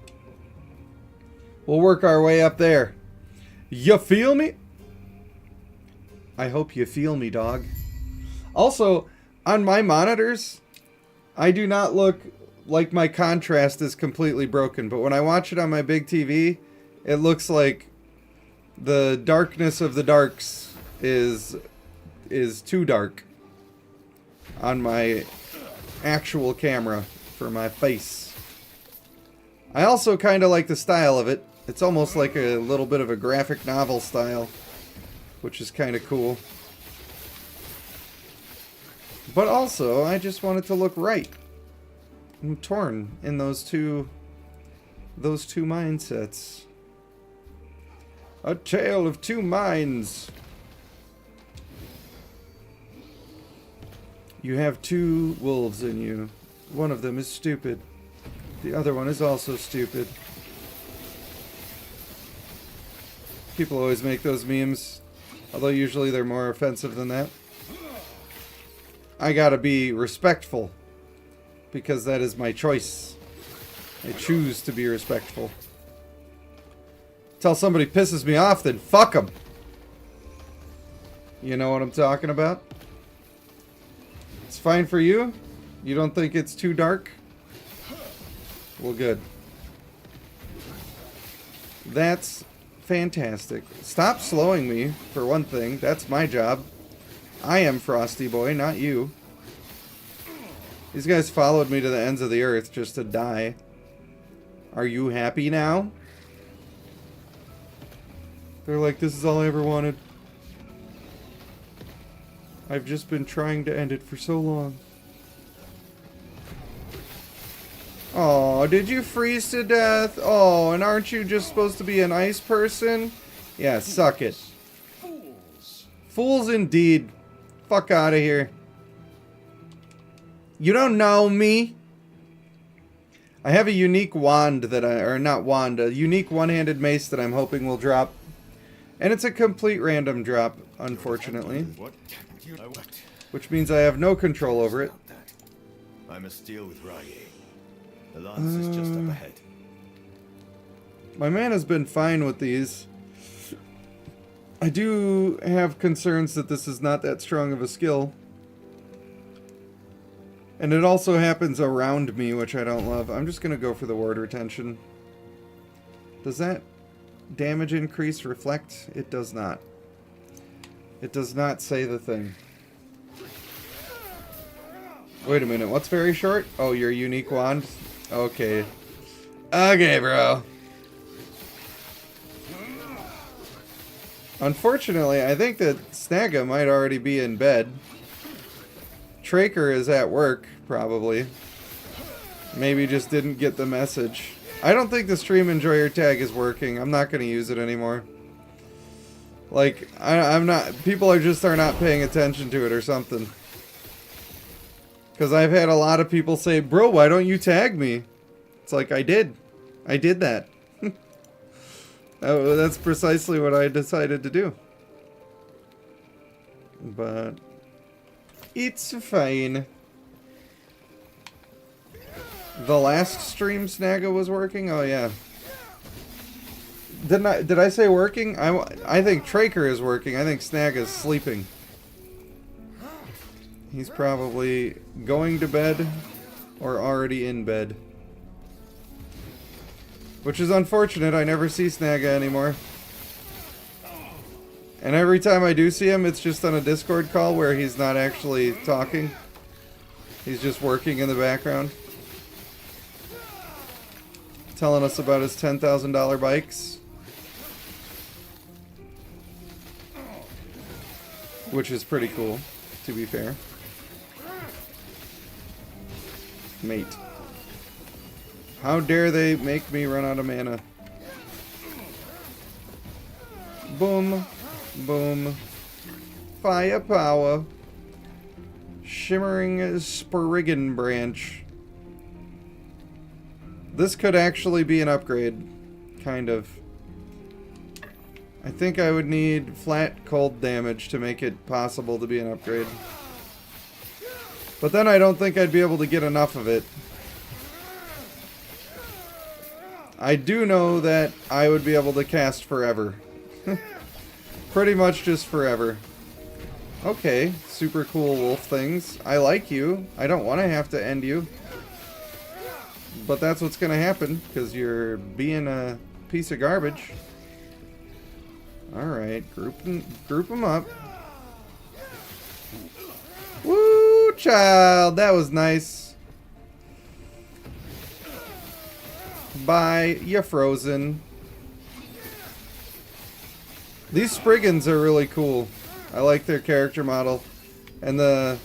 Speaker 1: We'll work our way up there. You feel me? I hope you feel me, dog. Also, on my monitors, I do not look like my contrast is completely broken, but when I watch it on my big TV, it looks like the darkness of the darks is too dark on my actual camera for my face. I also kind of like the style of it. It's almost like a little bit of a graphic novel style, which is kind of cool. But also, I just want it to look right. I'm torn in those two mindsets. A tale of two minds. You have two wolves in you. One of them is stupid. The other one is also stupid. People always make those memes, although usually they're more offensive than that. I gotta be respectful, because that is my choice. I choose to be respectful. Tell somebody pisses me off, then fuck them. You know what I'm talking about? It's fine for you? You don't think it's too dark? Well, good. That's fantastic. Stop slowing me, for one thing. That's my job. I am Frosty Boy, not you. These guys followed me to the ends of the earth just to die. Are you happy now? They're like, this is all I ever wanted. I've just been trying to end it for so long. Oh, did you freeze to death? Oh, and aren't you just supposed to be an ice person? Yeah, suck it. Fools. Fools indeed. Fuck out of here. You don't know me. I have a unique wand that a unique one-handed mace that I'm hoping will drop. And it's a complete random drop, unfortunately. Which means I have no control over it.
Speaker 2: I must deal with Rye. The lance is just up ahead.
Speaker 1: My man has been fine with these. I do have concerns that this is not that strong of a skill. And it also happens around me, which I don't love. I'm just going to go for the ward retention. Does that damage increase reflect? It does not. It does not say the thing. Wait a minute, what's very short? Oh, your unique wand? Okay. Okay, bro. Unfortunately, I think that Snagga might already be in bed. Traker is at work, probably. Maybe just didn't get the message. I don't think the stream enjoyer tag is working. I'm not going to use it anymore. Like, I'm not... People are not paying attention to it or something. Because I've had a lot of people say, bro, why don't you tag me? It's like, I did. I did that. That's precisely what I decided to do. But it's fine. The last stream Snagga was working? Oh, yeah. Did I say working? I think Traker is working. I think Snagga's sleeping. He's probably going to bed or already in bed. Which is unfortunate. I never see Snagga anymore. And every time I do see him, it's just on a Discord call where he's not actually talking. He's just working in the background. Telling us about his $10,000 bikes. Which is pretty cool, to be fair. Mate. How dare they make me run out of mana? Boom. Boom. Firepower. Shimmering Spriggan branch. This could actually be an upgrade. Kind of. I think I would need flat cold damage to make it possible to be an upgrade. But then I don't think I'd be able to get enough of it. I do know that I would be able to cast forever. Pretty much just forever. Okay, super cool wolf things. I like you. I don't want to have to end you. But that's what's going to happen, because you're being a piece of garbage. Alright, group them up. Woo, child! That was nice. Bye, you're frozen. These Spriggans are really cool. I like their character model. And the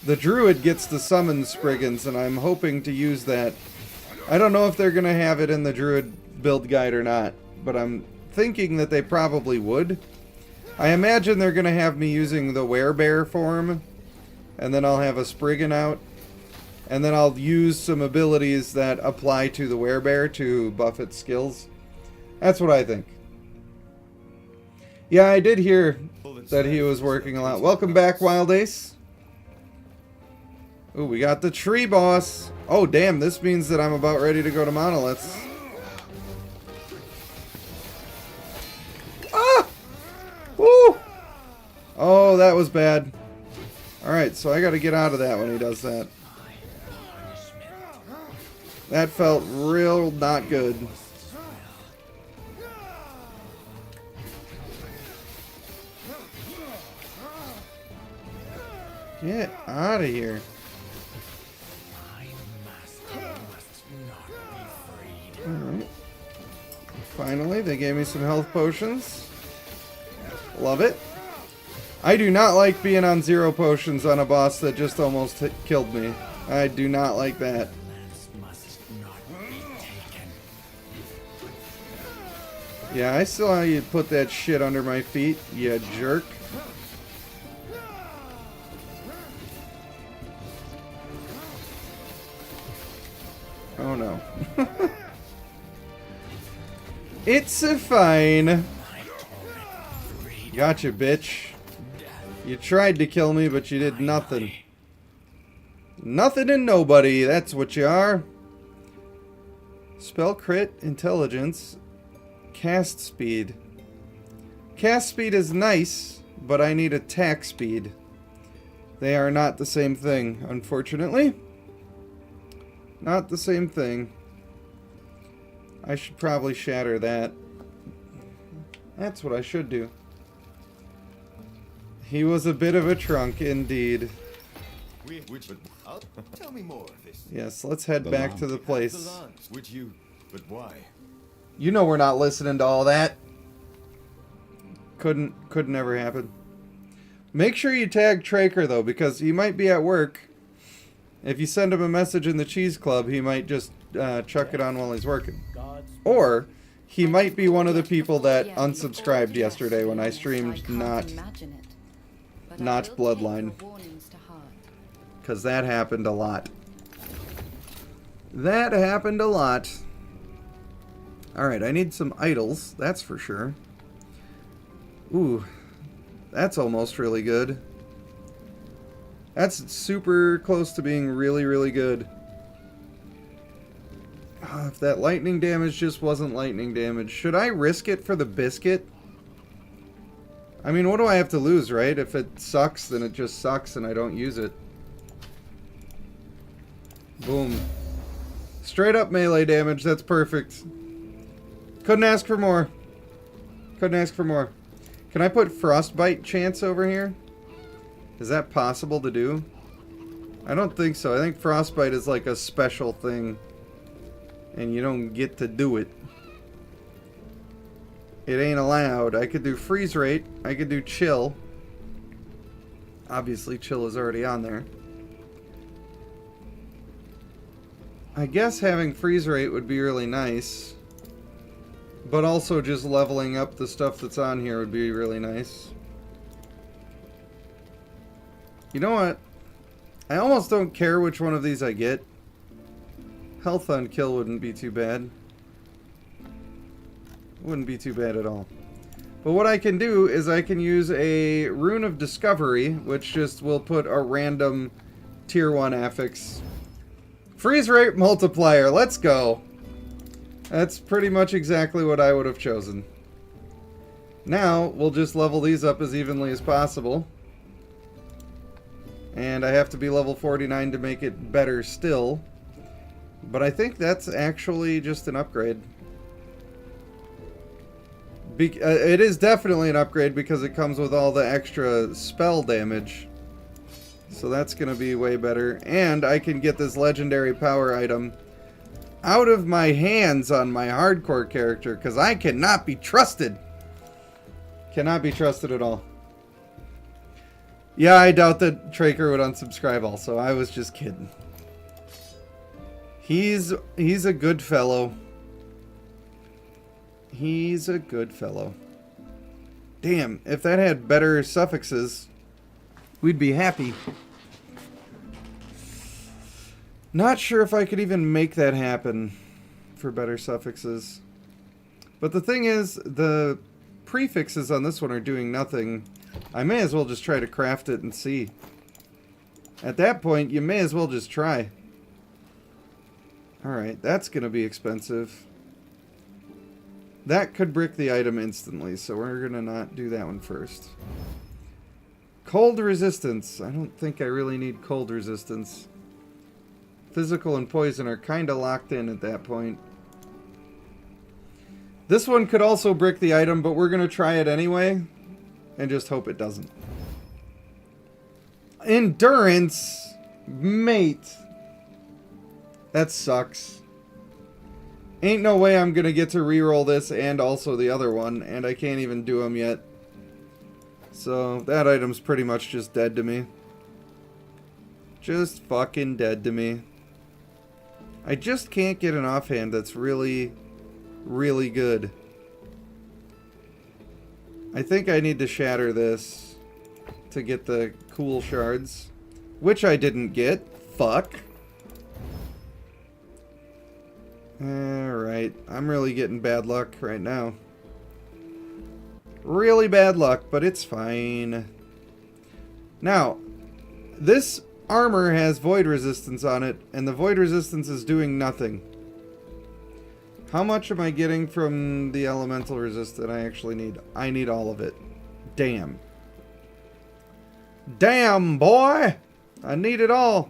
Speaker 1: druid gets to summon Spriggans, and I'm hoping to use that. I don't know if they're going to have it in the druid build guide or not, but I'm thinking that they probably would. I imagine they're going to have me using the werebear form, and then I'll have a Spriggan out, and then I'll use some abilities that apply to the werebear to buff its skills. That's what I think. Yeah, I did hear that he was working a lot. Welcome back, Wild Ace. Ooh, we got the tree boss. Oh, damn, this means that I'm about ready to go to Monoliths. Ah! Woo! Oh, that was bad. Alright, so I gotta get out of that when he does that. That felt real not good. Get out of here. Alright. Finally, they gave me some health potions. Love it. I do not like being on 0 potions on a boss that just almost killed me. I do not like that. Yeah, I saw how you put that shit under my feet, you jerk. Oh no. It's a fine. Gotcha, bitch. You tried to kill me, but you did nothing. Nothing and nobody, that's what you are. Spell crit, intelligence, cast speed. Cast speed is nice, but I need attack speed. They are not the same thing, unfortunately. Not the same thing. I should probably shatter that. That's what I should do. He was a bit of a trunk, indeed.
Speaker 2: Tell me more of this.
Speaker 1: Yes, let's head back to the place.
Speaker 2: Would you? But why?
Speaker 1: You know we're not listening to all that. Could never happen. Make sure you tag Traker, though, because he might be at work. If you send him a message in the Cheese Club, he might just chuck it on while he's working. Or he might be one of the people that unsubscribed yesterday when I streamed not Bloodline. Because that happened a lot. That happened a lot. Alright, I need some idols, that's for sure. Ooh, that's almost really good. That's super close to being really, really good. If that lightning damage just wasn't lightning damage. Should I risk it for the biscuit? I mean, what do I have to lose, right? If it sucks, then it just sucks and I don't use it. Boom. Straight up melee damage, that's perfect. Couldn't ask for more. Couldn't ask for more. Can I put Frostbite chance over here? Is that possible to do? I don't think so. I think Frostbite is like a special thing. And you don't get to do it. It ain't allowed. I could do Freeze Rate. I could do Chill. Obviously, Chill is already on there. I guess having Freeze Rate would be really nice. But also just leveling up the stuff that's on here would be really nice. You know what? I almost don't care which one of these I get. Health on kill wouldn't be too bad. Wouldn't be too bad at all. But what I can do is I can use a Rune of Discovery, which just will put a random tier 1 affix. Freeze rate multiplier, let's go! That's pretty much exactly what I would have chosen. Now, we'll just level these up as evenly as possible. And I have to be level 49 to make it better still. But I think that's actually just an upgrade. It is definitely an upgrade because it comes with all the extra spell damage. So that's going to be way better. And I can get this legendary power item out of my hands on my hardcore character because I cannot be trusted. Cannot be trusted at all. Yeah, I doubt that Traker would unsubscribe also. I was just kidding. He's a good fellow. He's a good fellow. Damn, if that had better suffixes, we'd be happy. Not sure if I could even make that happen for better suffixes. But the thing is, the prefixes on this one are doing nothing, I may as well just try to craft it and see. At that point, you may as well just try. Alright, that's going to be expensive. That could brick the item instantly, so we're going to not do that one first. Cold resistance. I don't think I really need cold resistance. Physical and poison are kind of locked in at that point. This one could also brick the item, but we're going to try it anyway. And just hope it doesn't. Endurance? Mate. That sucks. Ain't no way I'm going to get to reroll this and also the other one. And I can't even do them yet. So that item's pretty much just dead to me. Just fucking dead to me. I just can't get an offhand that's really, really good. I think I need to shatter this to get the cool shards. Which I didn't get. Fuck. Alright. I'm really getting bad luck right now. Really bad luck, but it's fine. Now, this armor has void resistance on it, and the void resistance is doing nothing. How much am I getting from the elemental resist that I actually need? I need all of it. Damn. Damn, boy! I need it all.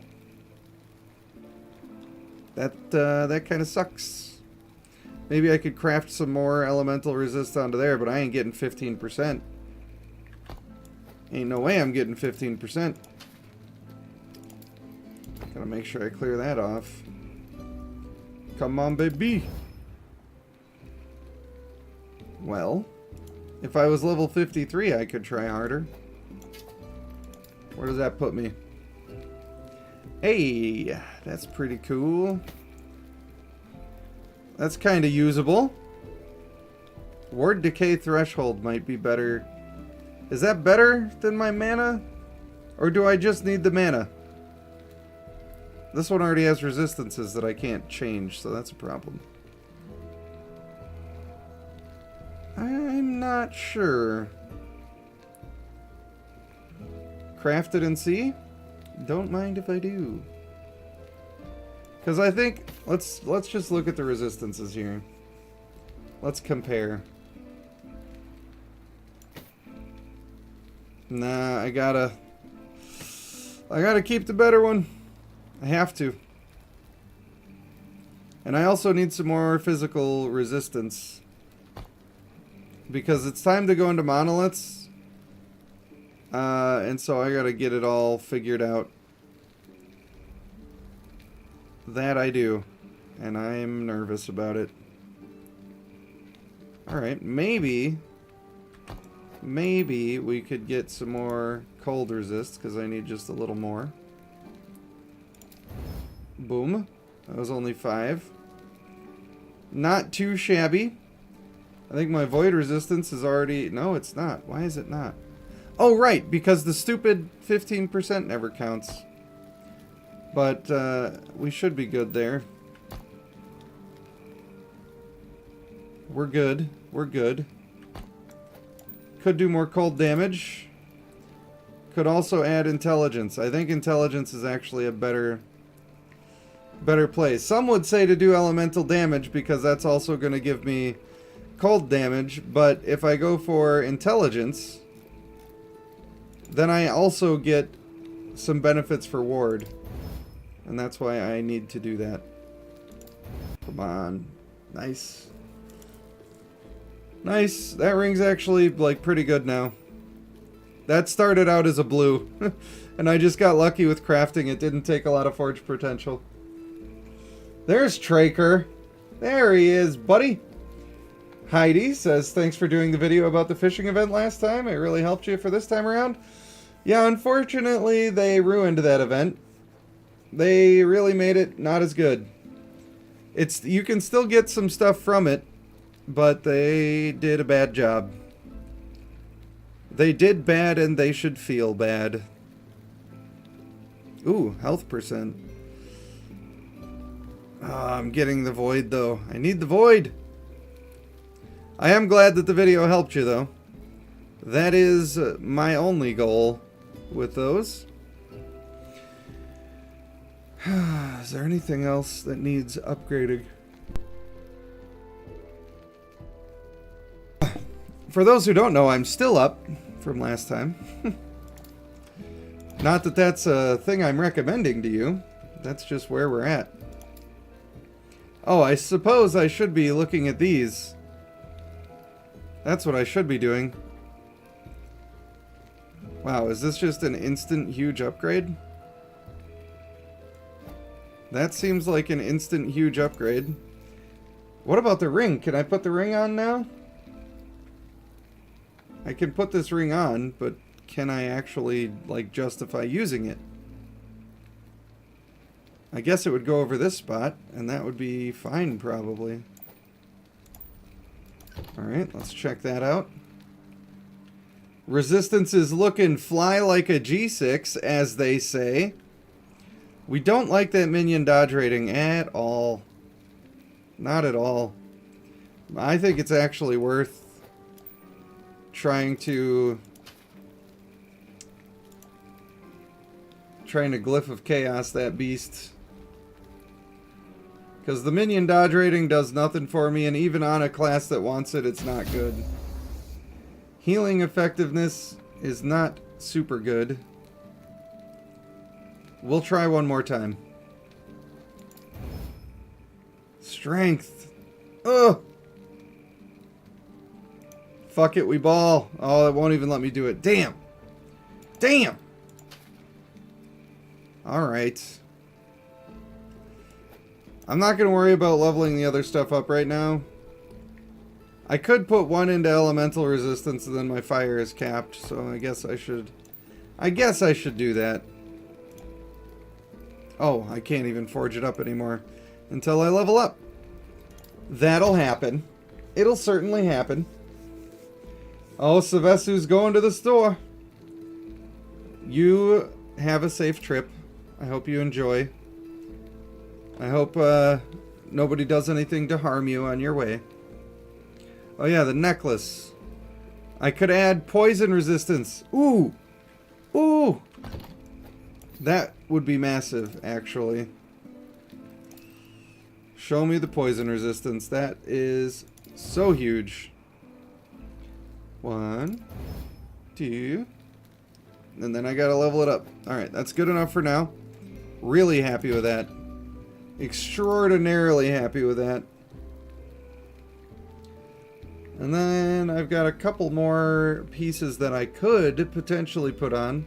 Speaker 1: That kind of sucks. Maybe I could craft some more elemental resist onto there, but I ain't getting 15%. Ain't no way I'm getting 15%. Gotta make sure I clear that off. Come on, baby. Well, if I was level 53, I could try harder. Where does that put me? Hey, that's pretty cool. That's kind of usable. Ward Decay Threshold might be better. Is that better than my mana? Or do I just need the mana? This one already has resistances that I can't change, so that's a problem. I'm not sure. Craft it and see? Don't mind if I do. Because I think, let's just look at the resistances here. Let's compare. Nah, I gotta keep the better one. I have to. And I also need some more physical resistance. Because it's time to go into monoliths. And so I gotta get it all figured out. That I do. And I'm nervous about it. Alright, maybe we could get some more cold resist, because I need just a little more. Boom. That was only 5. Not too shabby. I think my void resistance is already... No, it's not. Why is it not? Oh, right, because the stupid 15% never counts. But we should be good there. We're good. We're good. Could do more cold damage. Could also add intelligence. I think intelligence is actually a better play. Some would say to do elemental damage because that's also going to give me cold damage. But if I go for intelligence, then I also get some benefits for ward. And that's why I need to do that. Come on. Nice. Nice. That ring's actually, like, pretty good now. That started out as a blue. And I just got lucky with crafting. It didn't take a lot of forge potential. There's Traker. There he is, buddy. Heidi says, thanks for doing the video about the fishing event last time. It really helped you for this time around. Yeah, unfortunately, they ruined that event. They really made it not as good. You can still get some stuff from it, but they did a bad job. They did bad and they should feel bad. Ooh, health percent. Oh, I'm getting the void though. I need the void. I am glad that the video helped you, though. That is my only goal with those. Is there anything else that needs upgrading? For those who don't know, I'm still up from last time. Not that that's a thing I'm recommending to you. That's just where we're at. Oh, I suppose I should be looking at these. That's what I should be doing. Wow, is this just an instant huge upgrade? That seems like an instant huge upgrade. What about the ring? Can I put the ring on now? I can put this ring on, but can I actually, like, justify using it? I guess it would go over this spot, and that would be fine, probably. Alright, let's check that out. Resistance is looking fly like a G6, as they say. We don't like that minion dodge rating at all. Not at all. I think it's actually worth trying to Glyph of Chaos that beast. Because the minion dodge rating does nothing for me, and even on a class that wants it, it's not good. Healing effectiveness is not super good. We'll try one more time. Strength. Ugh. Fuck it, we ball. Oh, it won't even let me do it. Damn. Damn. Alright. I'm not going to worry about leveling the other stuff up right now. I could put one into elemental resistance and then my fire is capped, so I guess I should do that. Oh, I can't even forge it up anymore until I level up. That'll happen. It'll certainly happen. Oh, Savesu's going to the store. You have a safe trip. I hope you enjoy. I hope nobody does anything to harm you on your way. Oh yeah, the necklace. I could add poison resistance. Ooh! Ooh! That would be massive, actually. Show me the poison resistance. That is so huge. 1, 2... And then I gotta level it up. Alright, that's good enough for now. Really happy with that. Extraordinarily happy with that. And then I've got a couple more pieces that I could potentially put on.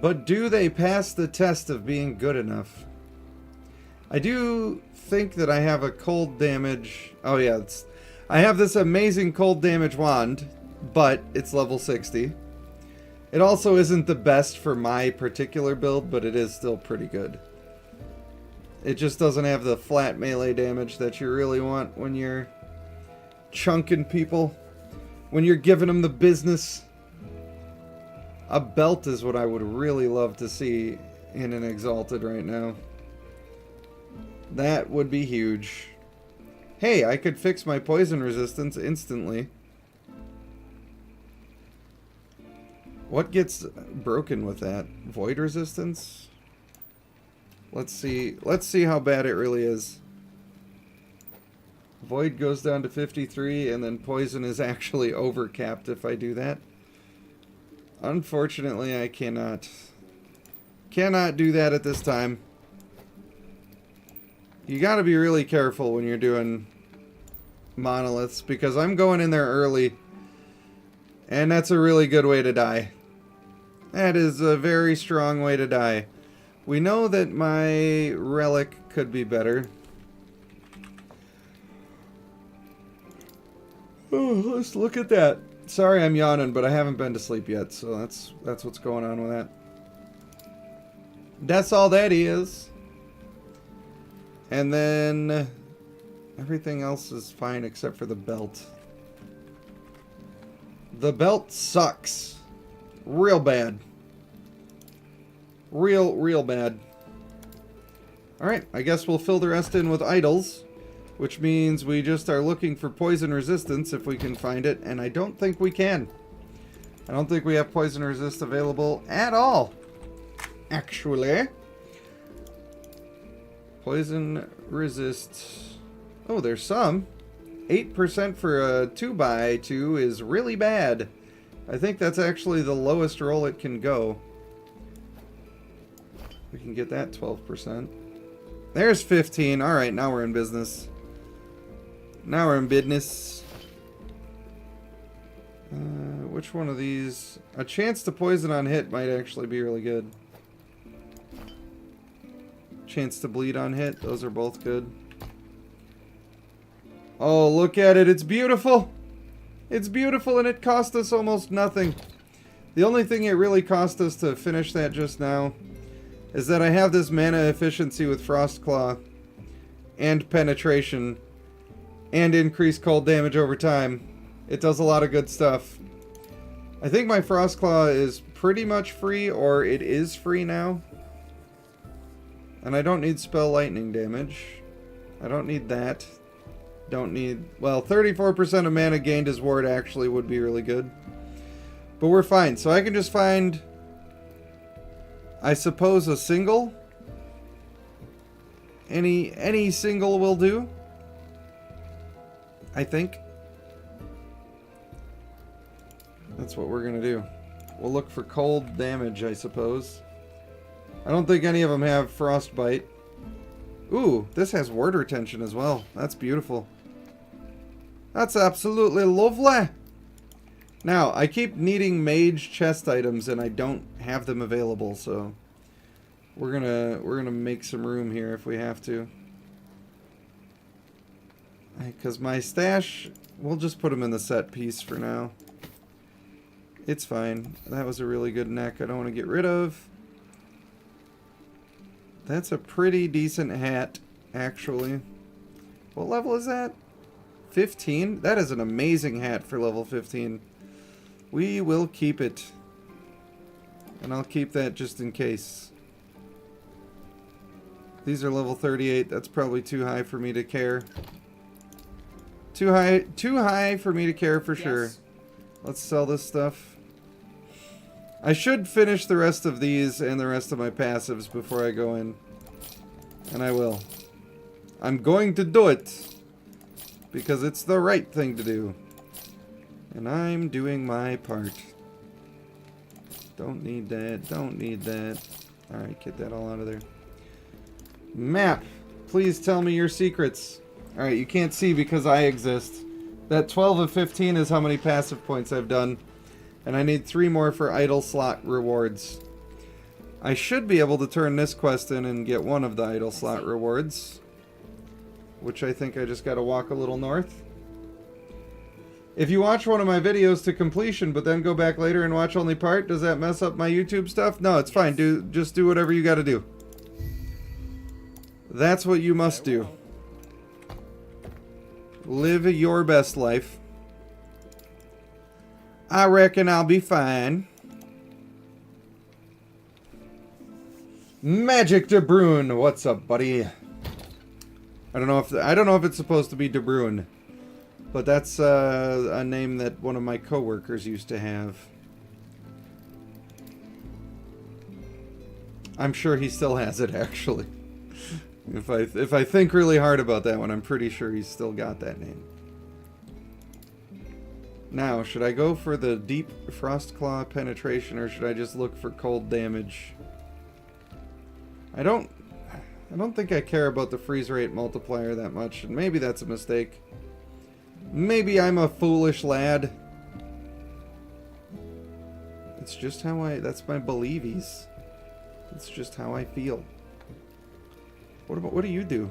Speaker 1: But do they pass the test of being good enough? I do think that I have a cold damage... Oh yeah, I have this amazing cold damage wand, but it's level 60. It also isn't the best for my particular build, but it is still pretty good. It just doesn't have the flat melee damage that you really want when you're chunking people, when you're giving them the business. A belt is what I would really love to see in an Exalted right now. That would be huge. Hey, I could fix my poison resistance instantly. What gets broken with that? Void resistance? Let's see how bad it really is. Void goes down to 53, and then poison is actually overcapped if I do that. Unfortunately, I cannot do that at this time. You gotta be really careful when you're doing monoliths, because I'm going in there early, and that's a really good way to die. That is a very strong way to die. We know that my relic could be better. Oh, let's look at that. Sorry I'm yawning, but I haven't been to sleep yet, so that's what's going on with that. That's all that is. And then everything else is fine except for the belt. The belt sucks. Real bad. Real bad. Alright, I guess we'll fill the rest in with idols. which means we just are looking for poison resistance if we can find it, and I don't think we can. I don't think we have poison resist available at all, actually. Poison resist. Oh, there's some. 8% for a 2x2 is really bad. I think that's actually the lowest roll it can go. We can get that 12%. There's 15. Alright, now we're in business. Now we're in business. Which one of these? A chance to poison on hit might actually be really good. Chance to bleed on hit. Those are both good. Oh, look at it. It's beautiful. It's beautiful, and it cost us almost nothing. The only thing it really cost us to finish that just now is that I have this mana efficiency with Frostclaw and penetration and increased cold damage over time. It does a lot of good stuff. I think my Frostclaw is pretty much free, or it is free now. And I don't need spell lightning damage. I don't need that. Don't need... Well, 34% of mana gained as ward actually would be really good. But we're fine. So I can just find, I suppose, a single. Any single will do. I think. That's what we're going to do. We'll look for cold damage, I suppose. I don't think any of them have frostbite. Ooh, this has ward retention as well. That's beautiful. That's absolutely lovely. Now, I keep needing mage chest items and I don't have them available, so we're gonna make some room here if we have to. Because my stash, we'll just put them in the set piece for now. It's fine. That was a really good neck I don't want to get rid of. That's a pretty decent hat, actually. What level is that? 15? That is an amazing hat for level 15. We will keep it. And I'll keep that just in case. These are level 38. That's probably too high for me to care. Too high for me to care for sure. Let's sell this stuff. I should finish the rest of these and the rest of my passives before I go in. And I will. I'm going to do it. Because it's the right thing to do. And I'm doing my part. Don't need that. Don't need that. Alright, get that all out of there. Map. Please tell me your secrets. Alright, you can't see because I exist. That 12 of 15 is how many passive points I've done. And I need 3 more for idle slot rewards. I should be able to turn this quest in and get one of the idle slot rewards. Which I think I just gotta walk a little north. If you watch one of my videos to completion, but then go back later and watch only part, does that mess up my YouTube stuff? No, it's fine. Just do whatever you gotta do. That's what you must do. Live your best life. I reckon I'll be fine. Magic De Bruyne, what's up, buddy? I don't know if it's supposed to be De Bruyne, but that's a name that one of my coworkers used to have. I'm sure he still has it, actually. If I think really hard about that one, I'm pretty sure he's still got that name. Now, should I go for the deep Frostclaw penetration, or should I just look for cold damage? I don't think I care about the freeze rate multiplier that much, and maybe that's a mistake. Maybe I'm a foolish lad. It's just how that's my believies. It's just how I feel. What do you do?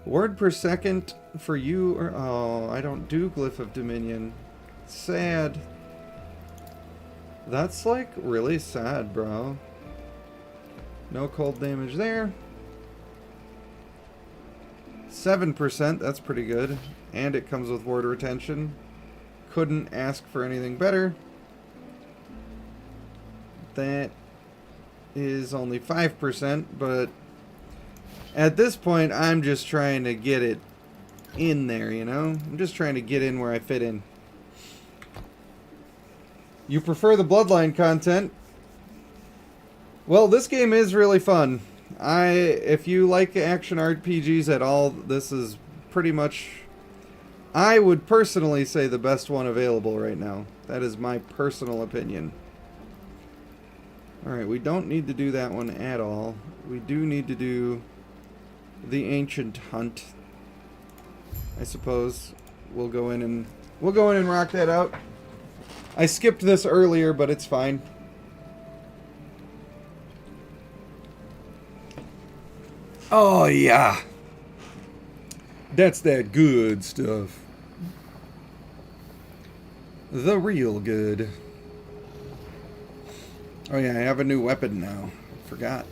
Speaker 1: Word per second for you, or oh, I don't do Glyph of Dominion. Sad. That's like really sad, bro. No cold damage there. 7%, that's pretty good. And it comes with ward retention. Couldn't ask for anything better. That is only 5%, but at this point I'm just trying to get it in there, you know? I'm just trying to get in where I fit in. You prefer the Bloodline content? Well, this game is really fun. If you like action RPGs at all, this is pretty much, I would personally say, the best one available right now. That is my personal opinion. Alright, we don't need to do that one at all. We do need to do the Ancient Hunt. I suppose we'll go in and rock that out. I skipped this earlier, but it's fine. Oh yeah. That's that good stuff. The real good. Oh yeah, I have a new weapon now. Forgot.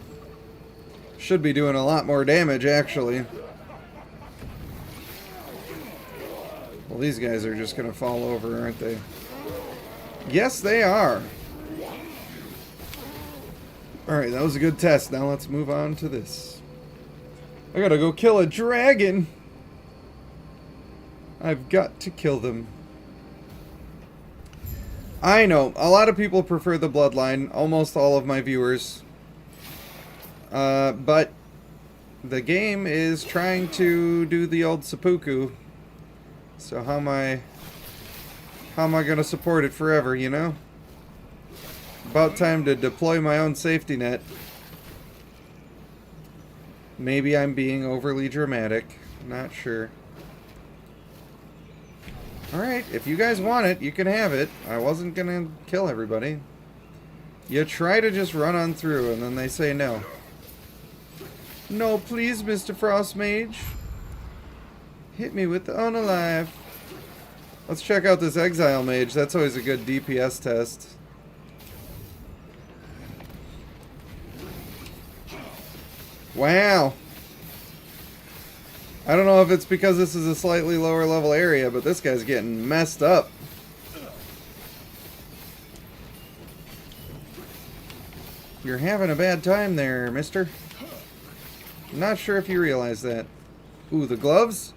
Speaker 1: Should be doing a lot more damage, actually. Well, these guys are just gonna fall over, aren't they? Yes, they are. Alright, that was a good test. Now let's move on to this. I gotta go kill a dragon. I've got to kill them. I know, a lot of people prefer the Bloodline. Almost all of my viewers. But the game is trying to do the old seppuku. So how am I gonna support it forever, you know? About time to deploy my own safety net. Maybe I'm being overly dramatic. Not sure. Alright, if you guys want it, you can have it. I wasn't gonna kill everybody. You try to just run on through, and then they say no. No, please, Mr. Frost Mage. Hit me with the unalive. Let's check out this Exile Mage. That's always a good DPS test. Wow. I don't know if it's because this is a slightly lower level area, but this guy's getting messed up. You're having a bad time there, mister. I'm not sure if you realize that. Ooh, the gloves?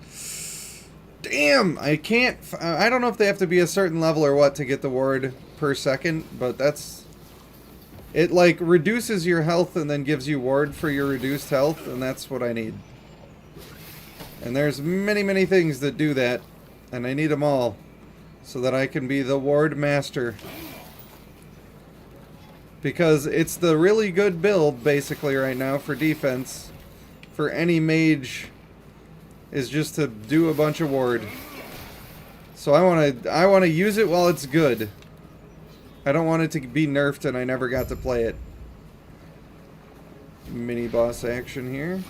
Speaker 1: Damn, I can't... I don't know if they have to be a certain level or what to get the ward per second, but that's... It, like, reduces your health and then gives you ward for your reduced health, and that's what I need. And there's many, many things that do that, and I need them all so that I can be the ward master. Because it's the really good build, basically, right now for defense. For any mage... is just to do a bunch of ward. So I want to use it while it's good. I don't want it to be nerfed and I never got to play it. Mini boss action here.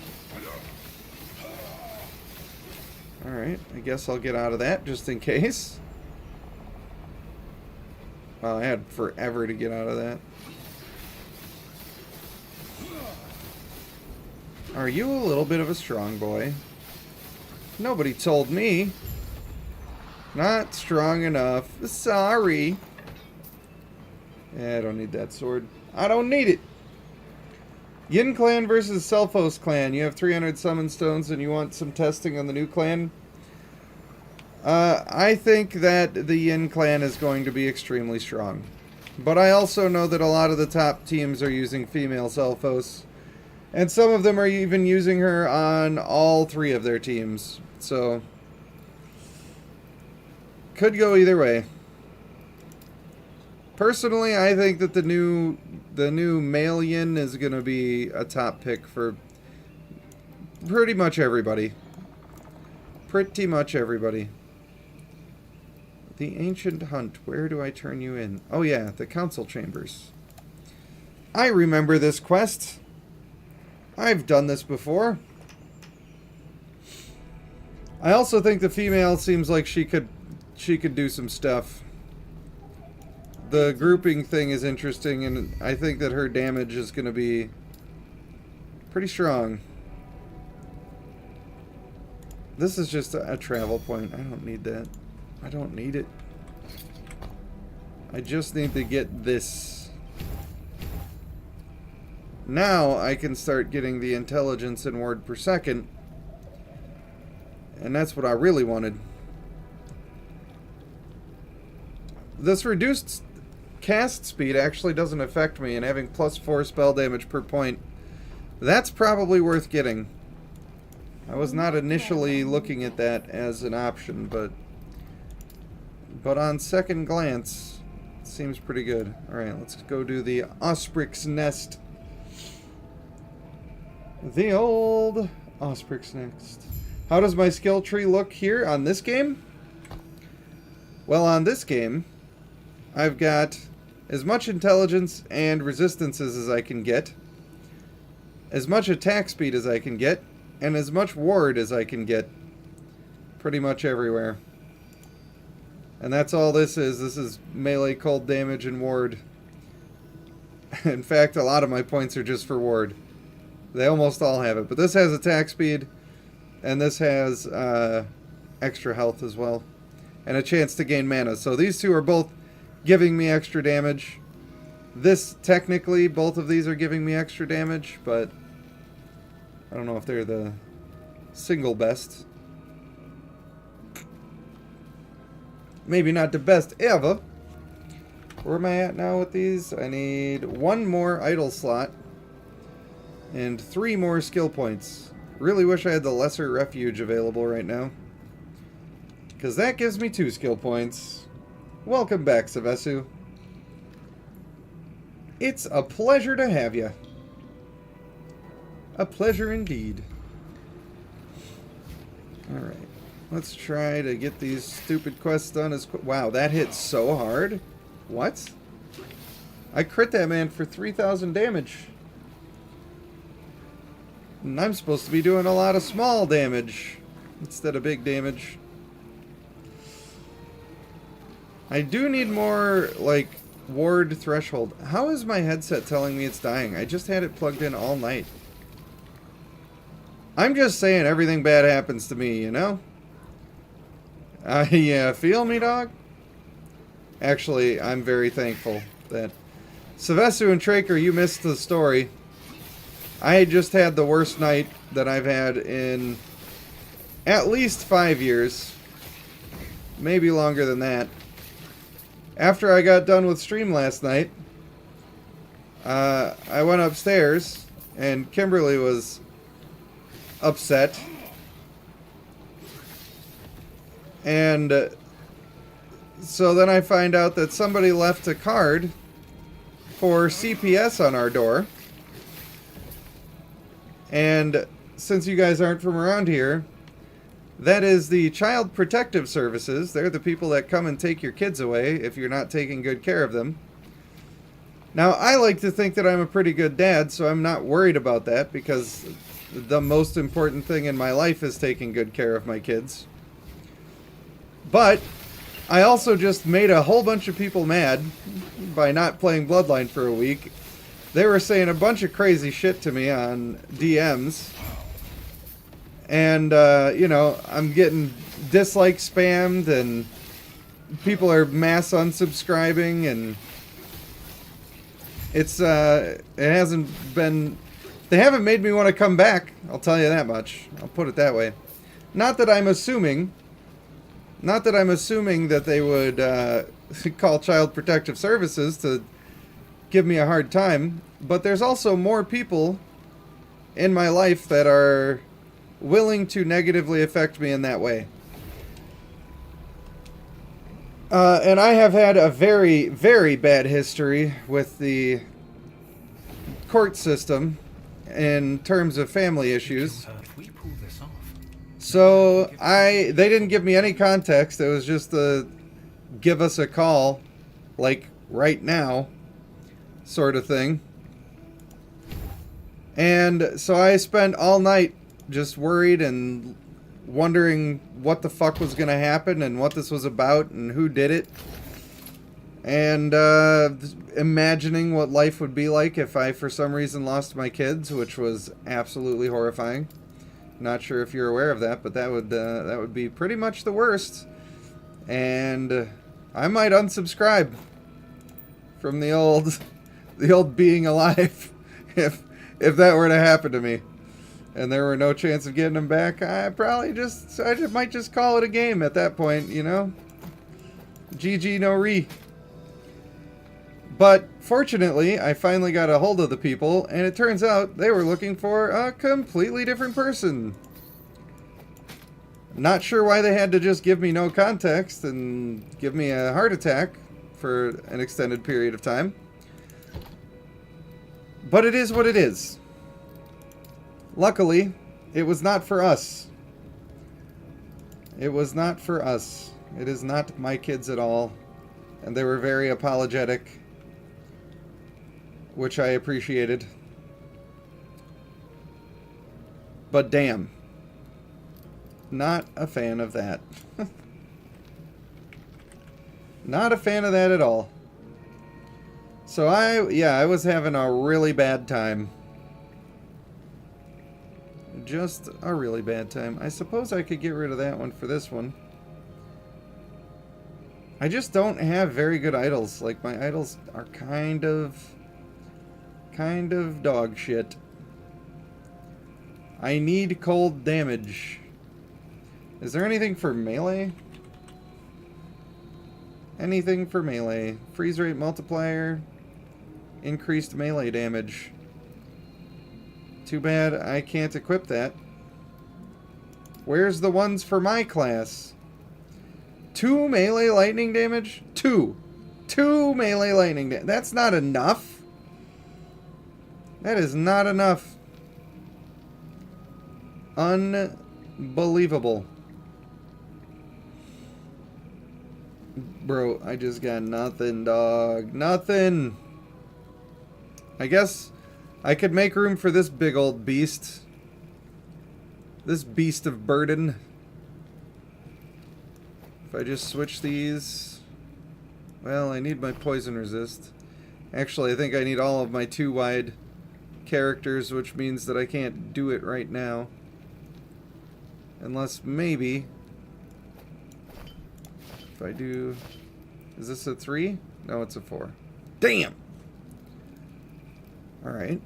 Speaker 1: Alright, I guess I'll get out of that just in case. Well, I had forever to get out of that. Are you a little bit of a strong boy? Nobody told me. Not strong enough. Sorry. Yeah, I don't need that sword. I don't need it. Yin Clan versus Selphos Clan. You have 300 summon stones and you want some testing on the new clan? I think that the Yin Clan is going to be extremely strong. But I also know that a lot of the top teams are using female Selphos. And some of them are even using her on all 3 of their teams. So, could go either way. Personally, I think that the new male Yin is going to be a top pick for pretty much everybody. Pretty much everybody. The Ancient Hunt. Where do I turn you in? Oh yeah, the Council Chambers. I remember this quest. I've done this before. I also think the female seems like she could do some stuff. The grouping thing is interesting, and I think that her damage is going to be pretty strong. This is just a travel point. I don't need that. I don't need it. I just need to get this. Now I can start getting the intelligence and ward per second. And that's what I really wanted. This reduced cast speed actually doesn't affect me, and having +4 spell damage per point, that's probably worth getting. I was not initially looking at that as an option, but on second glance, it seems pretty good. Alright, let's go do the Ospric's Nest. The old Ospric's Nest. How does my skill tree look here on this game? Well, on this game, I've got as much intelligence and resistances as I can get, as much attack speed as I can get, and as much ward as I can get. Pretty much everywhere. And that's all this is. This is melee, cold damage, and ward. In fact, a lot of my points are just for ward. They almost all have it. But this has attack speed, and this has extra health as well. And a chance to gain mana. So these two are both giving me extra damage. This, technically, both of these are giving me extra damage, but I don't know if they're the single best. Maybe not the best ever. Where am I at now with these? I need 1 more idle slot and 3 more skill points. Really wish I had the lesser refuge available right now, because that gives me 2 skill points. Welcome back, Savesu. It's a pleasure to have you. A pleasure indeed. Alright. Let's try to get these stupid quests done as quick. Wow, that hit so hard. What? I crit that man for 3,000 damage. And I'm supposed to be doing a lot of small damage instead of big damage. I do need more, like, ward threshold. How is my headset telling me it's dying? I just had it plugged in all night. I'm just saying everything bad happens to me, you know? Yeah, feel me, dog? Actually, I'm very thankful that... Savesu and Traker, you missed the story. I just had the worst night that I've had in at least 5 years. Maybe longer than that. After I got done with stream last night, I went upstairs, and Kimberly was upset. And so then I find out that somebody left a card for CPS on our door. And since you guys aren't from around here, that is the Child Protective Services. They're the people that come and take your kids away if you're not taking good care of them. Now, I like to think that I'm a pretty good dad, so I'm not worried about that, because the most important thing in my life is taking good care of my kids. But I also just made a whole bunch of people mad by not playing Bloodline for a week. They were saying a bunch of crazy shit to me on DMs. And, you know, I'm getting dislike spammed, and people are mass unsubscribing, and it's, it hasn't been, they haven't made me want to come back, I'll tell you that much. I'll put it that way. Not that I'm assuming that they would call Child Protective Services to give me a hard time, but there's also more people in my life that are willing to negatively affect me in that way. And I have had a very, very bad history with the court system in terms of family issues. So they didn't give me any context. It was just a give us a call, like right now, sort of thing. And so I spent all night just worried and wondering what the fuck was going to happen and what this was about and who did it. And imagining what life would be like if I, for some reason, lost my kids, which was absolutely horrifying. Not sure if you're aware of that, but that would be pretty much the worst. And I might unsubscribe from the old being alive if that were to happen to me. and there were no chance of getting them back, I might just call it a game at that point, you know? GG no re. But fortunately, I finally got a hold of the people, and it turns out they were looking for a completely different person. Not sure why they had to just give me no context and give me a heart attack for an extended period of time. But it is what it is. Luckily, it was not for us. It was not for us. It is not my kids at all. And they were very apologetic, which I appreciated. But damn. Not a fan of that. Not a fan of that at all. So I was having a really bad time. Just a really bad time. I suppose I could get rid of that one for this one. I just don't have very good idols. Like, my idols are kind of dog shit. I need cold damage. Is there anything for melee? Anything for melee. Freeze rate multiplier. Increased melee damage. Too bad I can't equip that. Where's the ones for my class? 2 melee lightning damage? 2 melee lightning damage. That's not enough. That is not enough. Unbelievable. Bro, I just got nothing, dog. Nothing. I guess I could make room for this big old beast. This beast of burden. If I just switch these... Well, I need my poison resist. Actually, I think I need all of my 2 wide characters, which means that I can't do it right now. Unless maybe... If I do... Is this a 3? No, it's a 4. Damn! Alright.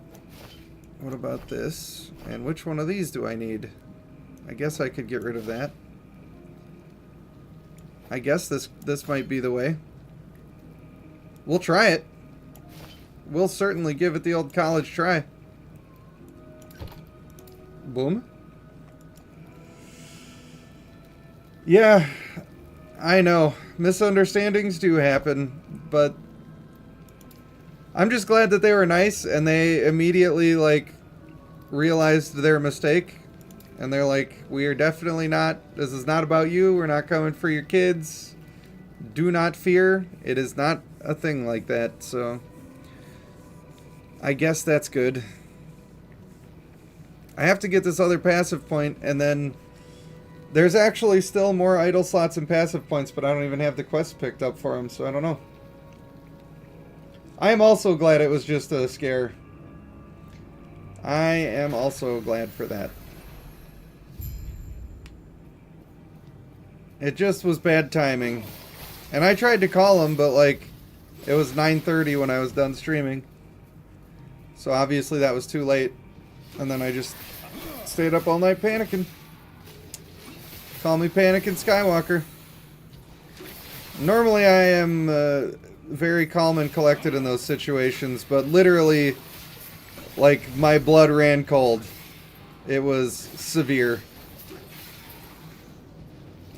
Speaker 1: What about this? And which one of these do I need? I guess I could get rid of that. I guess this might be the way. We'll try it. We'll certainly give it the old college try. Boom. Yeah, I know. Misunderstandings do happen, but I'm just glad that they were nice and they immediately, like, realized their mistake. And they're like, we are definitely not, this is not about you, we're not coming for your kids. Do not fear. It is not a thing like that, so I guess that's good. I have to get this other passive point, and then there's actually still more idle slots and passive points, but I don't even have the quest picked up for them, so I don't know. I am also glad it was just a scare. I am also glad for that. It just was bad timing. And I tried to call him, but like, it was 9:30 when I was done streaming. So obviously that was too late. And then I just stayed up all night panicking. Call me Panicking Skywalker. Normally I am very calm and collected in those situations, but literally, like, my blood ran cold. It was severe.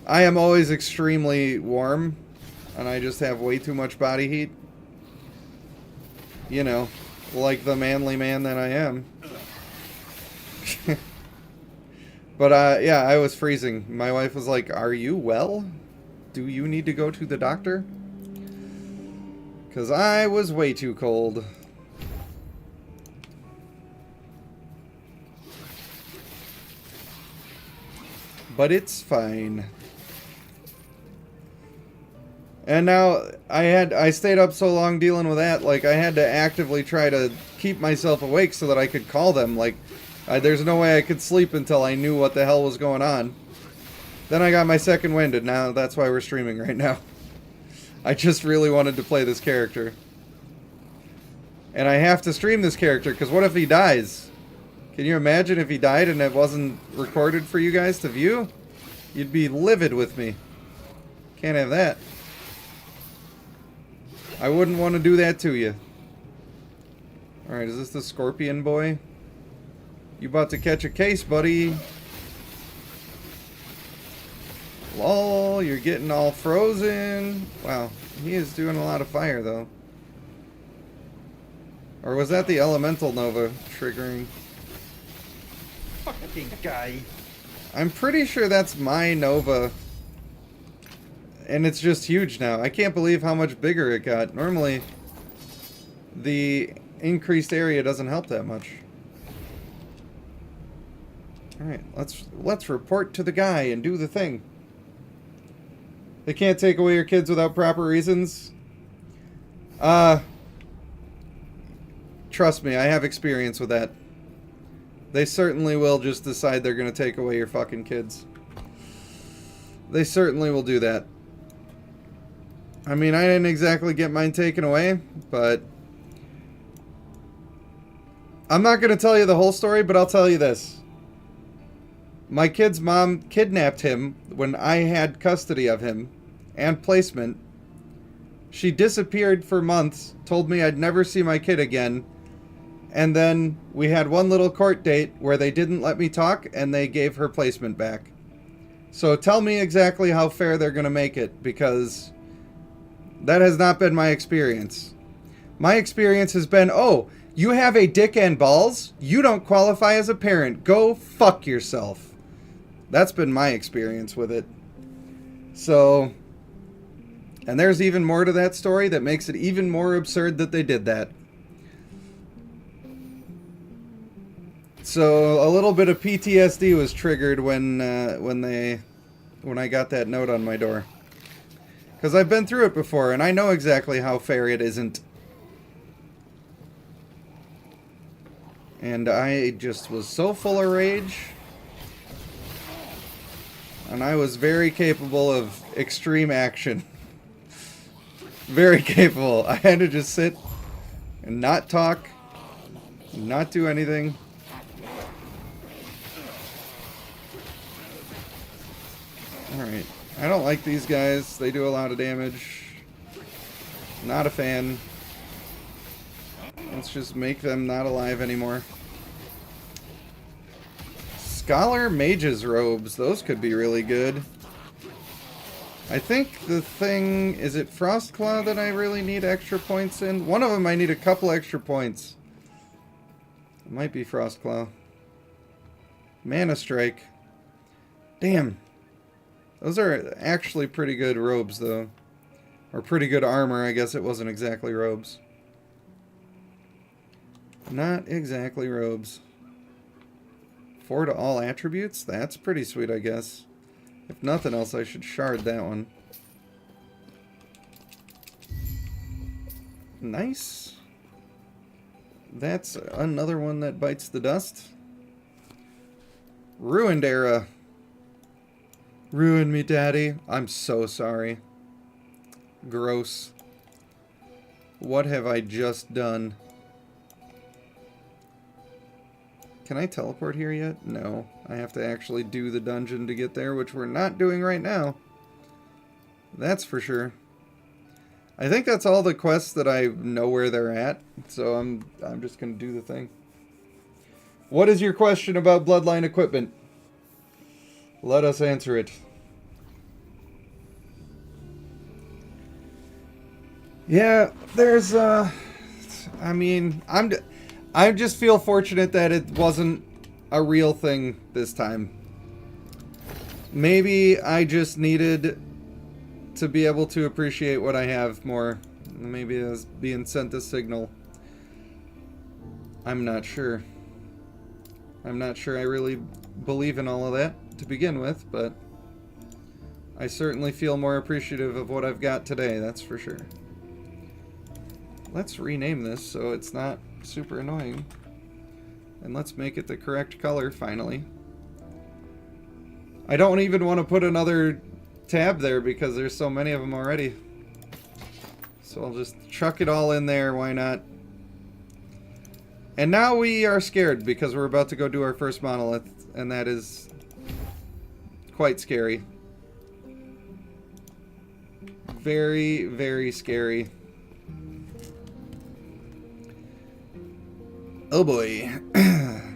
Speaker 1: I am always extremely warm, and I just have way too much body heat. You know, like the manly man that I am. But, yeah, I was freezing. My wife was like, "Are you well? Do you need to go to the doctor?" Because I was way too cold. But it's fine. And now, I stayed up so long dealing with that, like, I had to actively try to keep myself awake so that I could call them. Like, there's no way I could sleep until I knew what the hell was going on. Then I got my second wind, and now that's why we're streaming right now. I just really wanted to play this character. And I have to stream this character, because what if he dies? Can you imagine if he died and it wasn't recorded for you guys to view? You'd be livid with me. Can't have that. I wouldn't want to do that to you. Alright, is this the scorpion boy? You about to catch a case, buddy. Lol, you're getting all frozen. Wow, he is doing a lot of fire, though. Or was that the elemental nova triggering?
Speaker 3: Fucking guy.
Speaker 1: I'm pretty sure that's my nova. And it's just huge now. I can't believe how much bigger it got. Normally, the increased area doesn't help that much. Alright, let's report to the guy and do the thing. They can't take away your kids without proper reasons. Trust me, I have experience with that. They certainly will just decide they're going to take away your fucking kids. They certainly will do that. I mean, I didn't exactly get mine taken away, but I'm not going to tell you the whole story, but I'll tell you this. My kid's mom kidnapped him when I had custody of him and placement. She disappeared for months, told me I'd never see my kid again, and then we had one little court date where they didn't let me talk and they gave her placement back. So tell me exactly how fair they're going to make it, because that has not been my experience. My experience has been, oh, you have a dick and balls? You don't qualify as a parent. Go fuck yourself. That's been my experience with it. So, and there's even more to that story that makes it even more absurd that they did that. So a little bit of PTSD was triggered when I got that note on my door. Because I've been through it before, and I know exactly how fair it isn't. And I just was so full of rage. And I was very capable of extreme action. Very capable. I had to just sit and not talk, not do anything. Alright. I don't like these guys. They do a lot of damage. Not a fan. Let's just make them not alive anymore. Scholar Mage's robes. Those could be really good. I think the thing... Is it Frostclaw that I really need extra points in? One of them I need a couple extra points. It might be Frostclaw. Mana Strike. Damn. Those are actually pretty good robes, though. Or pretty good armor. I guess it wasn't exactly robes. Not exactly robes. 4 to all attributes? That's pretty sweet, I guess. If nothing else, I should shard that one. Nice. That's another one that bites the dust. Ruined Era. Ruined me, Daddy. I'm so sorry. Gross. What have I just done? Can I teleport here yet? No. I have to actually do the dungeon to get there, which we're not doing right now. That's for sure. I think that's all the quests that I know where they're at, so I'm just going to do the thing. What is your question about Bloodline equipment? Let us answer it. Yeah, there's I mean, I just feel fortunate that it wasn't a real thing this time. Maybe I just needed to be able to appreciate what I have more. Maybe it was being sent a signal. I'm not sure. I'm not sure I really believe in all of that to begin with, but I certainly feel more appreciative of what I've got today, that's for sure. Let's rename this so it's not super annoying. And let's make it the correct color, finally. I don't even want to put another tab there because there's so many of them already. So I'll just chuck it all in there, why not? And now we are scared because we're about to go do our first monolith, and that is quite scary. Very, very scary. Oh boy.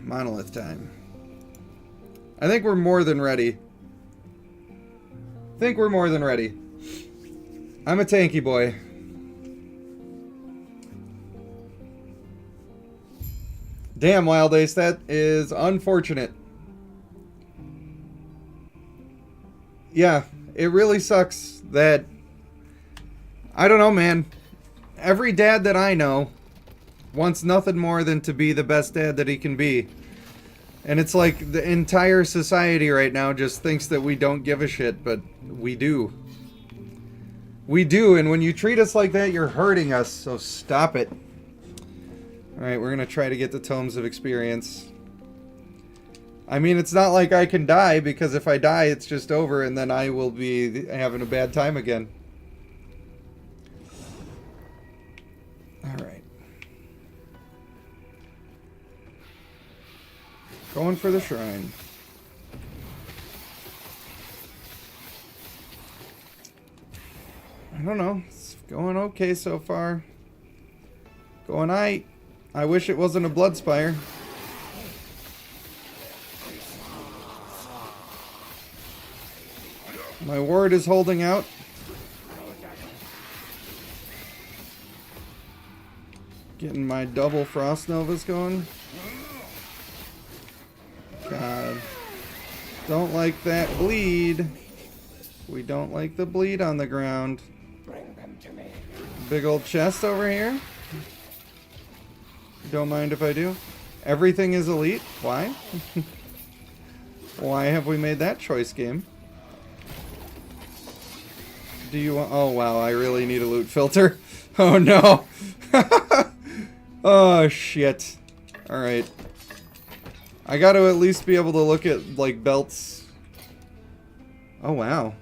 Speaker 1: Monolith time. I think we're more than ready. I'm a tanky boy. Damn, Wild Ace, that is unfortunate. Yeah, it really sucks that... I don't know, man. Every dad that I know wants nothing more than to be the best dad that he can be. And it's like the entire society right now just thinks that we don't give a shit, but we do. We do, and when you treat us like that, you're hurting us, so stop it. Alright, we're gonna try to get the Tomes of Experience. I mean, it's not like I can die, because if I die, it's just over, and then I will be having a bad time again. Alright. Going for the shrine. I don't know. It's going okay so far. Going aight. I wish it wasn't a blood spire. My ward is holding out. Getting my double frost novas going. God. Don't like that bleed. We don't like the bleed on the ground. Big old chest over here. Don't mind if I do. Everything is elite. Why? Why have we made that choice, game? Do you want... Oh, wow. I really need a loot filter. Oh, no. Oh, shit. Alright. I got to at least be able to look at, like, belts. Oh, wow.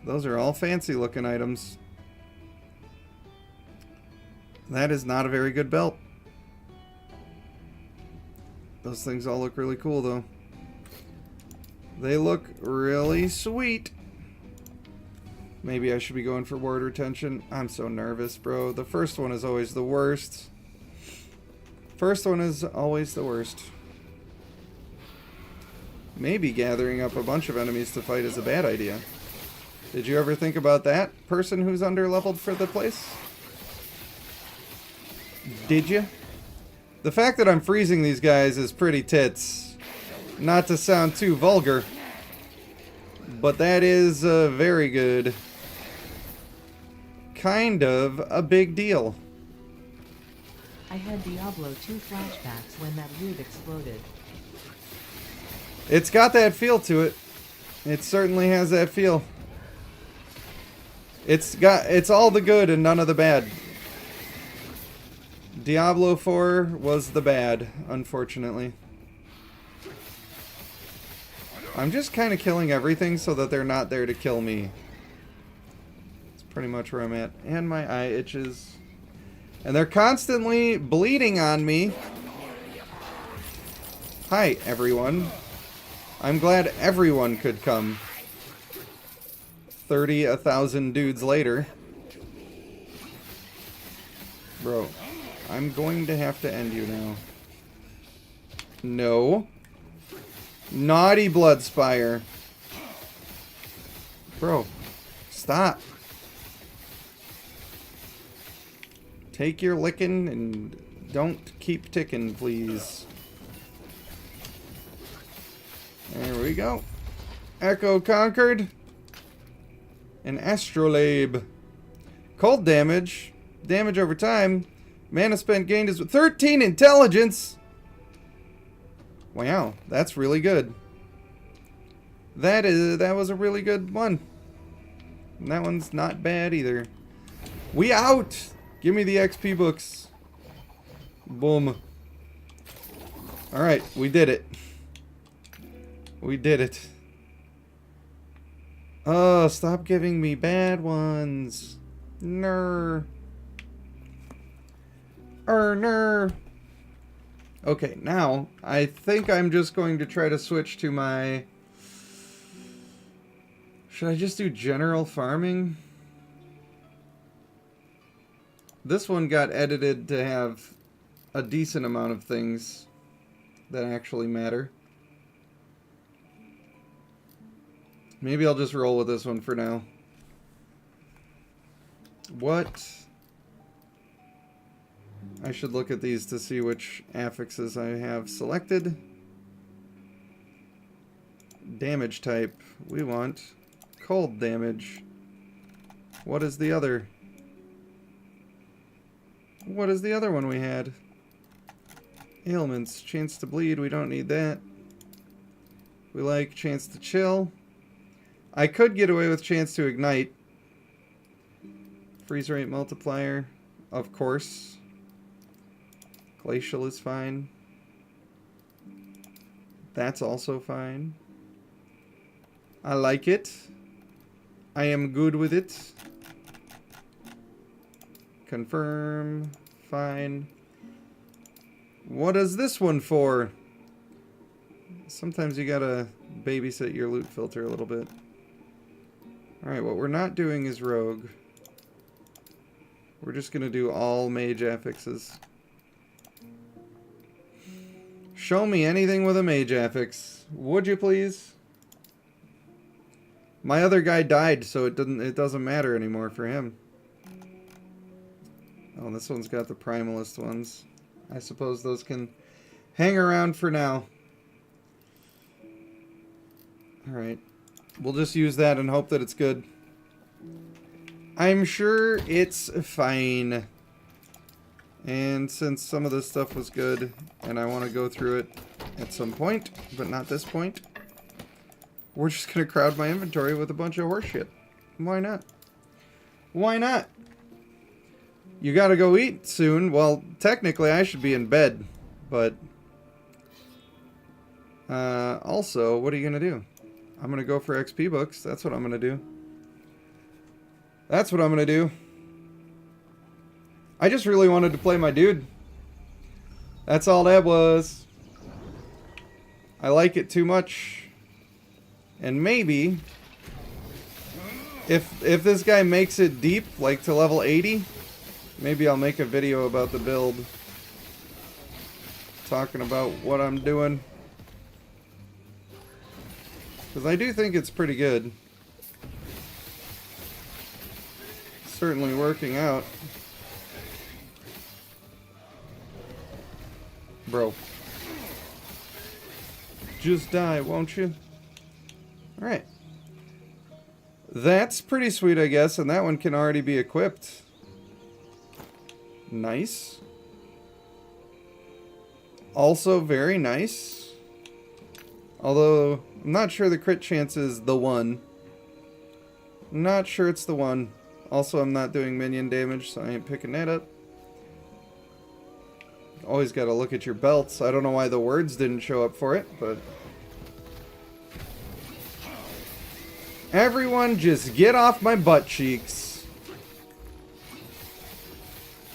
Speaker 1: Those are all fancy-looking items. That is not a very good belt. Those things all look really cool, though. They look really sweet. Maybe I should be going for ward retention. I'm so nervous, bro. The first one is always the worst. First one is always the worst. Maybe gathering up a bunch of enemies to fight is a bad idea. Did you ever think about that, person who's under-leveled for the place? Did you? The fact that I'm freezing these guys is pretty tits. Not to sound too vulgar, but that is very good. Kind of a big deal.
Speaker 3: I had Diablo 2 flashbacks when that dude exploded.
Speaker 1: It's got that feel to it. It certainly has that feel. It's all the good and none of the bad. Diablo 4 was the bad, unfortunately. I'm just kind of killing everything so that they're not there to kill me. That's pretty much where I'm at. And my eye itches. And they're constantly bleeding on me. Hi, everyone. I'm glad everyone could come. 1,000 dudes later. Bro, I'm going to have to end you now. No. Naughty Bloodspire. Bro, stop. Take your licking and don't keep ticking, please. There we go. Echo conquered. An Astrolabe. Cold damage. Damage over time. Mana spent gained is 13 intelligence. Wow, that's really good. That was a really good one. And that one's not bad either. We out. Give me the XP books. Boom. Alright, we did it. We did it. Oh, stop giving me bad ones. Ner. Ner. Okay, now I think I'm just going to try to switch to my... Should I just do general farming? This one got edited to have a decent amount of things that actually matter. Maybe I'll just roll with this one for now. What? I should look at these to see which affixes I have selected. Damage type. We want cold damage. What is the other? What is the other one we had? Ailments. Chance to bleed. We don't need that. We like chance to chill. I could get away with chance to ignite. Freeze rate multiplier. Of course. Glacial is fine. That's also fine. I like it. I am good with it. Confirm. Fine. What is this one for? Sometimes you gotta babysit your loot filter a little bit. Alright, what we're not doing is rogue. We're just gonna do all mage affixes. Show me anything with a mage affix. Would you please? My other guy died, so it doesn't matter anymore for him. Oh, this one's got the primalist ones. I suppose those can hang around for now. Alright. We'll just use that and hope that it's good. I'm sure it's fine. And since some of this stuff was good, and I want to go through it at some point, but not this point, we're just going to crowd my inventory with a bunch of horse shit. Why not? Why not? You gotta go eat soon. Well, technically I should be in bed, but... also, what are you gonna do? I'm gonna go for XP books. That's what I'm gonna do. That's what I'm gonna do. I just really wanted to play my dude. That's all that was. I like it too much. And maybe... If this guy makes it deep, like to level 80... Maybe I'll make a video about the build. Talking about what I'm doing. Because I do think it's pretty good. Certainly working out. Bro. Just die, won't you? Alright. That's pretty sweet, I guess, and that one can already be equipped. Nice. Also very nice. Although, I'm not sure the crit chance is the one. Not sure it's the one. Also, I'm not doing minion damage, so I ain't picking that up. Always gotta look at your belts. I don't know why the words didn't show up for it, but... Everyone just get off my butt cheeks.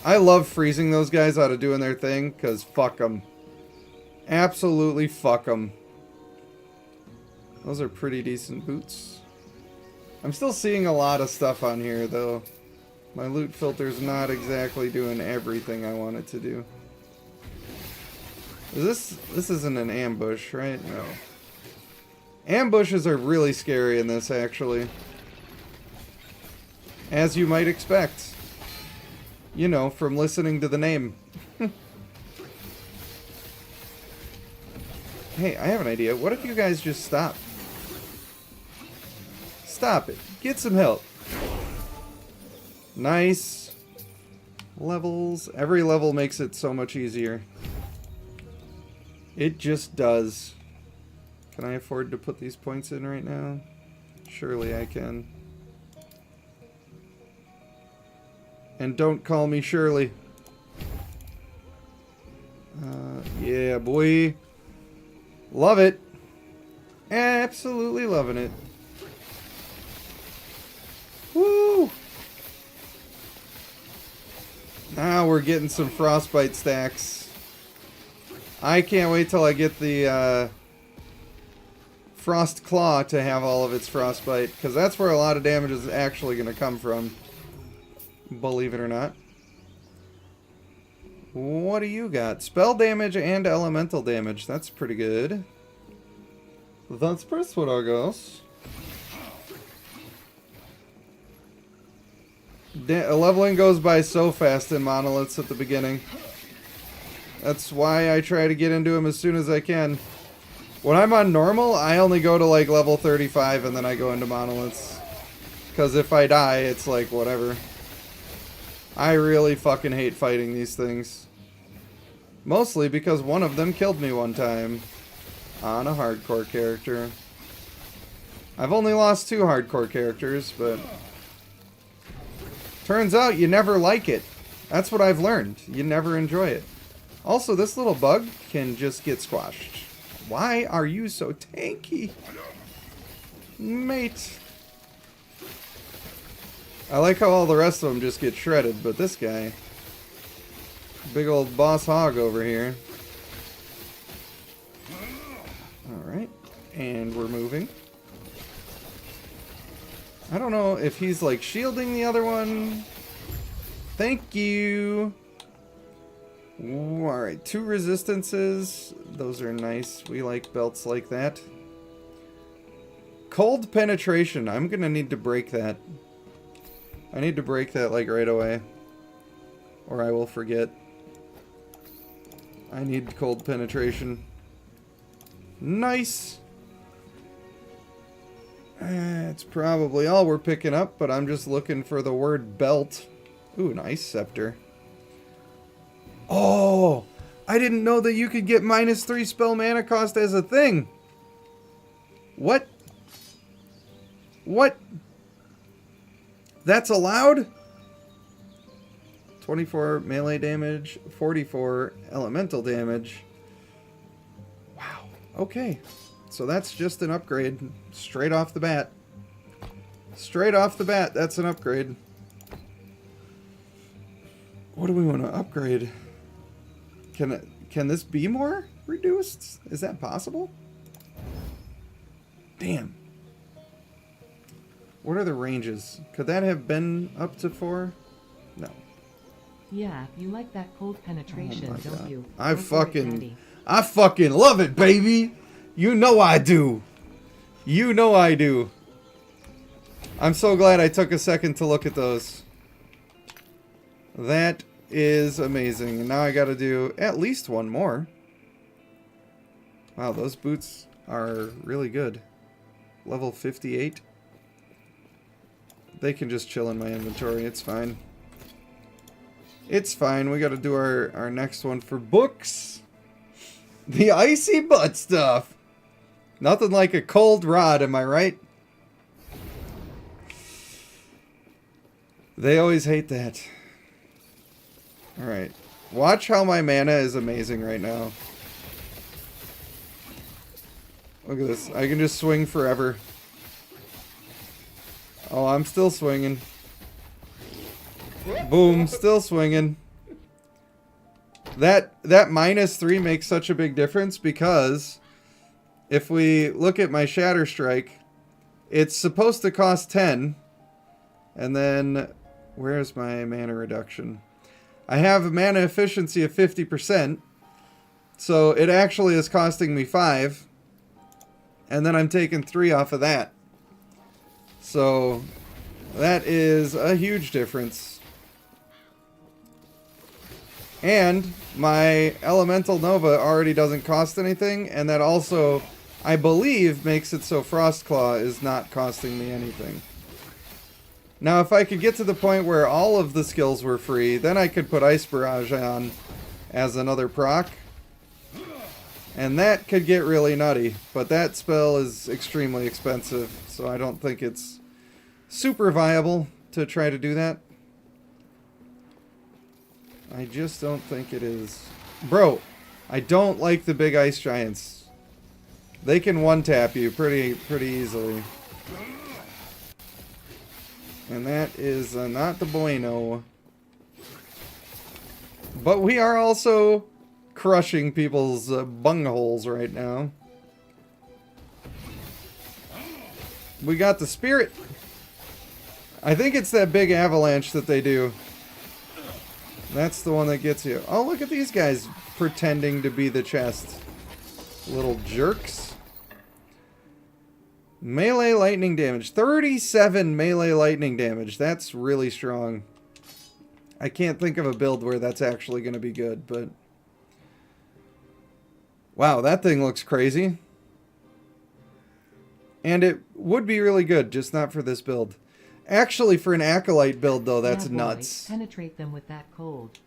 Speaker 1: I love freezing those guys out of doing their thing, because fuck them. Absolutely fuck them. Those are pretty decent boots. I'm still seeing a lot of stuff on here, though. My loot filter's not exactly doing everything I want it to do. This isn't an ambush, right? No. Ambushes are really scary in this, actually. As you might expect. You know, from listening to the name. Hey, I have an idea. What if you guys just stop? Stop it. Get some help. Nice. Levels. Every level makes it so much easier. It just does. Can I afford to put these points in right now? Surely I can. And don't call me Shirley. Yeah, boy. Love it. Absolutely loving it. Woo! Now we're getting some frostbite stacks. I can't wait till I get the Frost Claw to have all of its Frostbite, because that's where a lot of damage is actually going to come from. Believe it or not. What do you got? Spell damage and elemental damage. That's pretty good. That's pretty sweet, I guess. Leveling goes by so fast in monoliths at the beginning. That's why I try to get into them as soon as I can. When I'm on normal, I only go to like level 35 and then I go into monoliths. Because if I die, it's like whatever. I really fucking hate fighting these things. Mostly because one of them killed me one time. On a hardcore character. I've only lost 2 hardcore characters, but... turns out you never like it. That's what I've learned. You never enjoy it. Also, this little bug can just get squashed. Why are you so tanky? Mate. I like how all the rest of them just get shredded, but this guy... big old boss hog over here. Alright. And we're moving. I don't know if he's like shielding the other one. Thank you. Alright, 2 resistances. Those are nice. We like belts like that. Cold penetration. I'm gonna need to break that. I need to break that like right away. Or I will forget. I need cold penetration. Nice. It's probably all we're picking up, but I'm just looking for the word belt. Ooh, nice scepter. Oh, I didn't know that you could get -3 spell mana cost as a thing. What? What? That's allowed? 24 melee damage, 44 elemental damage. Wow. Okay. So that's just an upgrade. Straight off the bat. Straight off the bat, that's an upgrade. What do we want to upgrade? Can this be more reduced? Is that possible? Damn. What are the ranges? Could that have been up to 4? No.
Speaker 3: Yeah, you like that cold penetration,
Speaker 1: Oh
Speaker 3: don't you?
Speaker 1: I
Speaker 3: Go for it,
Speaker 1: fucking
Speaker 3: Daddy.
Speaker 1: love it, baby. You know I do. You know I do. I'm so glad I took a second to look at those. That is amazing. And now I gotta do at least one more. Wow, those boots are really good. Level 58. They can just chill in my inventory. It's fine. It's fine. We gotta do our next one for books. The icy butt stuff. Nothing like a cold rod, am I right? They always hate that. Alright. Watch how my mana is amazing right now. Look at this. I can just swing forever. Oh, I'm still swinging. Boom. Still swinging. That -3 makes such a big difference because if we look at my Shatter Strike, it's supposed to cost 10. And then, where's my mana reduction? I have a mana efficiency of 50%. So it actually is costing me 5. And then I'm taking 3 off of that. So that is a huge difference. And my Elemental Nova already doesn't cost anything, and that also, I believe, makes it so Frostclaw is not costing me anything. Now, if I could get to the point where all of the skills were free, then I could put Ice Barrage on as another proc. And that could get really nutty, but that spell is extremely expensive, so I don't think it's super viable to try to do that. I just don't think it is. Bro, I don't like the big ice giants. They can one-tap you pretty easily. And that is not the bueno. But we are also crushing people's bungholes right now. We got the spirit. I think it's that big avalanche that they do. That's the one that gets you. Oh, look at these guys pretending to be the chest. Little jerks. Melee lightning damage. 37 melee lightning damage. That's really strong. I can't think of a build where that's actually going to be good, but... Wow, that thing looks crazy. And it would be really good, just not for this build. Actually, for an Acolyte build, though, that's
Speaker 3: Yeah, boy,
Speaker 1: nuts.
Speaker 3: Penetrate them with that cold.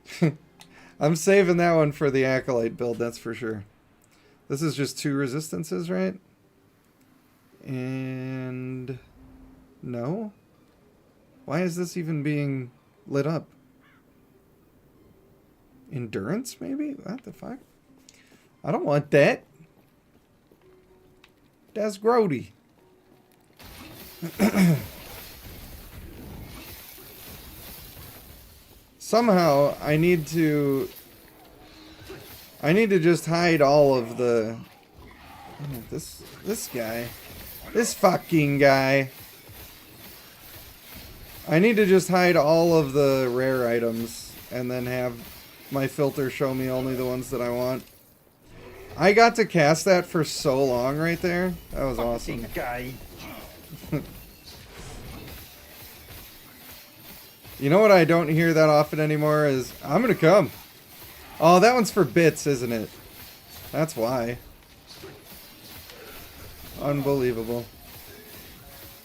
Speaker 1: I'm saving that one for the Acolyte build, that's for sure. This is just 2 resistances, right? And... no? Why is this even being lit up? Endurance, maybe? What the fuck? I don't want that. That's grody. Somehow, I need to just hide all of the... This guy. This fucking guy. I need to just hide all of the rare items and then have my filter show me only the ones that I want. I got to cast that for so long right there. That was awesome.
Speaker 4: Guy.
Speaker 1: You know what I don't hear that often anymore is, I'm gonna come. Oh, that one's for bits, isn't it? That's why. Unbelievable.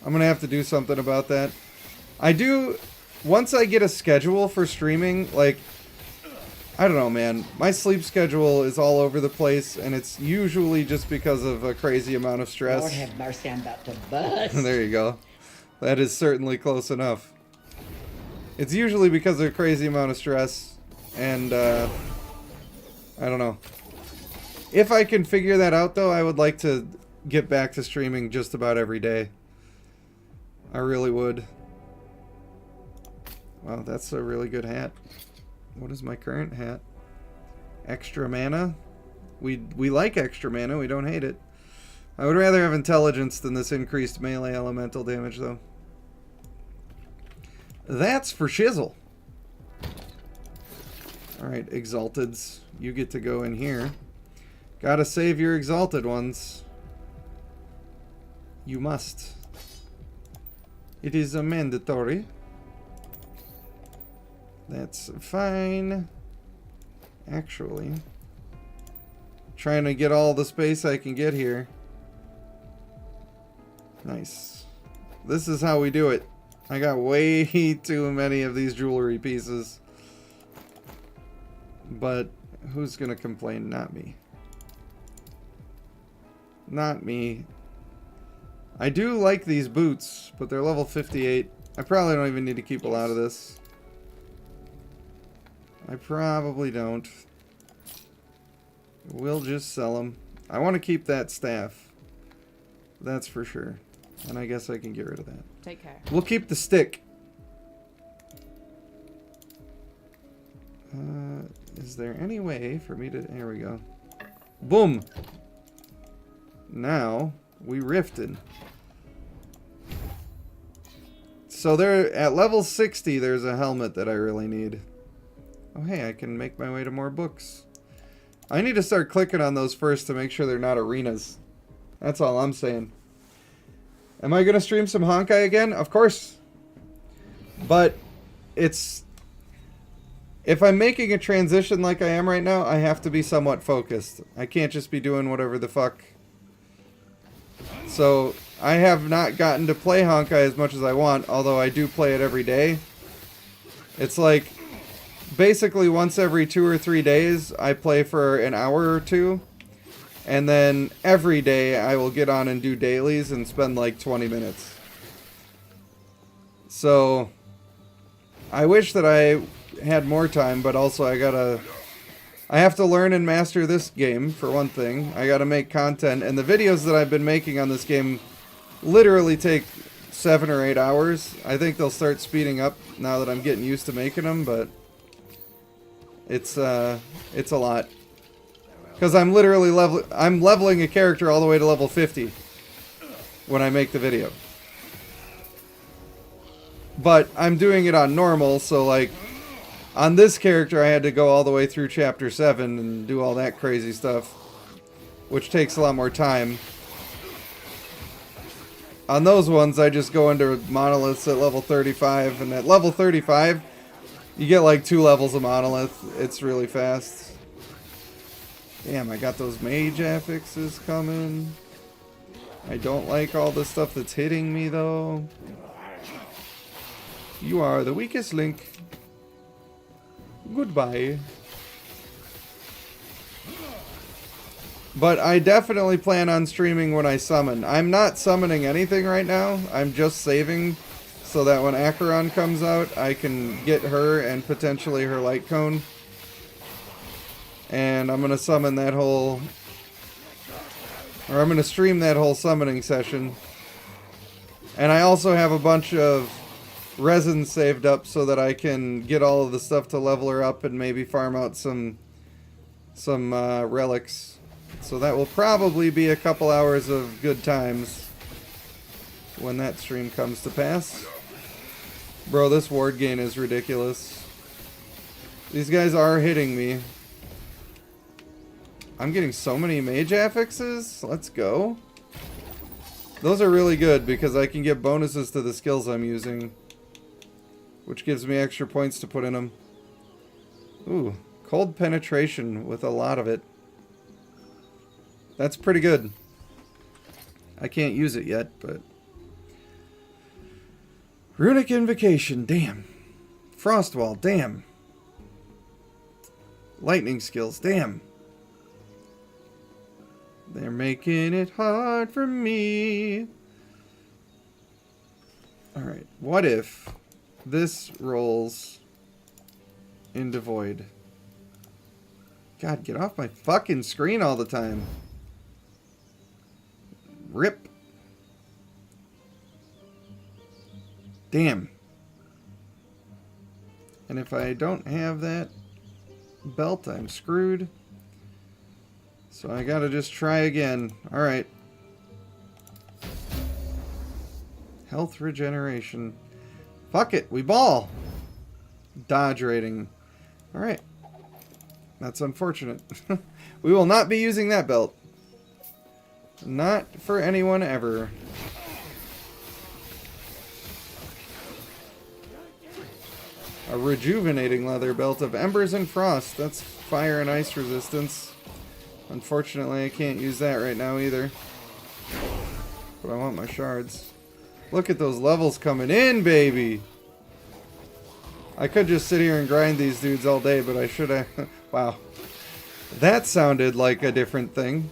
Speaker 1: I'm gonna have to do something about that. I do, once I get a schedule for streaming, like, I don't know, man. My sleep schedule is all over the place, and it's usually just because of a crazy amount of stress.
Speaker 4: Lord have mercy, I'm about to bust.
Speaker 1: There you go. That is certainly close enough. It's usually because of a crazy amount of stress, and, I don't know. If I can figure that out, though, I would like to get back to streaming just about every day. I really would. Wow, that's a really good hat. What is my current hat? Extra mana? We like extra mana, we don't hate it. I would rather have intelligence than this increased melee elemental damage, though. That's for shizzle. Alright, Exalteds. You get to go in here. Gotta save your Exalted ones. You must. It is a mandatory. That's fine. Actually. Trying to get all the space I can get here. Nice. This is how we do it. I got way too many of these jewelry pieces. But who's gonna complain? Not me. Not me. I do like these boots, but they're level 58. I probably don't even need to keep a lot of this. I probably don't. We'll just sell them. I want to keep that staff. That's for sure. And I guess I can get rid of that.
Speaker 5: Take care.
Speaker 1: We'll keep the stick. Is there any way for me to... Here we go. Boom! Now, we rifted. So there, at level 60, there's a helmet that I really need. Oh, hey, I can make my way to more books. I need to start clicking on those first to make sure they're not arenas. That's all I'm saying. Am I going to stream some Honkai again? Of course. But it's... If I'm making a transition like I am right now, I have to be somewhat focused. I can't just be doing whatever the fuck. So, I have not gotten to play Honkai as much as I want, although I do play it every day. It's like, basically once every 2 or 3 days, I play for an hour or two. And then every day I will get on and do dailies and spend like 20 minutes. So, I wish that I had more time, but also I have to learn and master this game, for one thing. I gotta make content, and the videos that I've been making on this game literally take 7 or 8 hours. I think they'll start speeding up now that I'm getting used to making them, but it's a lot. Because I'm literally leveling a character all the way to level 50 when I make the video. But I'm doing it on normal, so like on this character I had to go all the way through chapter 7 and do all that crazy stuff, which takes a lot more time. On those ones I just go into monoliths at level 35, and at level 35 you get like 2 levels of monolith. It's really fast. Damn, I got those mage affixes coming. I don't like all the stuff that's hitting me, though. You are the weakest link. Goodbye. But I definitely plan on streaming when I summon. I'm not summoning anything right now. I'm just saving so that when Acheron comes out, I can get her and potentially her light cone. And I'm going to summon that whole... Or I'm going to stream that whole summoning session. And I also have a bunch of resin saved up so that I can get all of the stuff to level her up and maybe farm out some relics. So that will probably be a couple hours of good times when that stream comes to pass. Bro, this ward gain is ridiculous. These guys are hitting me. I'm getting so many mage affixes. Let's go. Those are really good because I can get bonuses to the skills I'm using, which gives me extra points to put in them. Ooh, cold penetration with a lot of it. That's pretty good. I can't use it yet, but... Runic Invocation, damn. Frostwall, damn. Lightning skills, damn. They're making it hard for me. Alright, what if this rolls into void? God, get off my fucking screen all the time. Rip. Damn. And if I don't have that belt, I'm screwed. So I gotta just try again. Alright. Health regeneration. Fuck it, we ball! Dodge rating. Alright. That's unfortunate. We will not be using that belt. Not for anyone ever. A rejuvenating leather belt of embers and frost. That's fire and ice resistance. Unfortunately, I can't use that right now either. But I want my shards. Look at those levels coming in, baby! I could just sit here and grind these dudes all day, but I should have... Wow. That sounded like a different thing.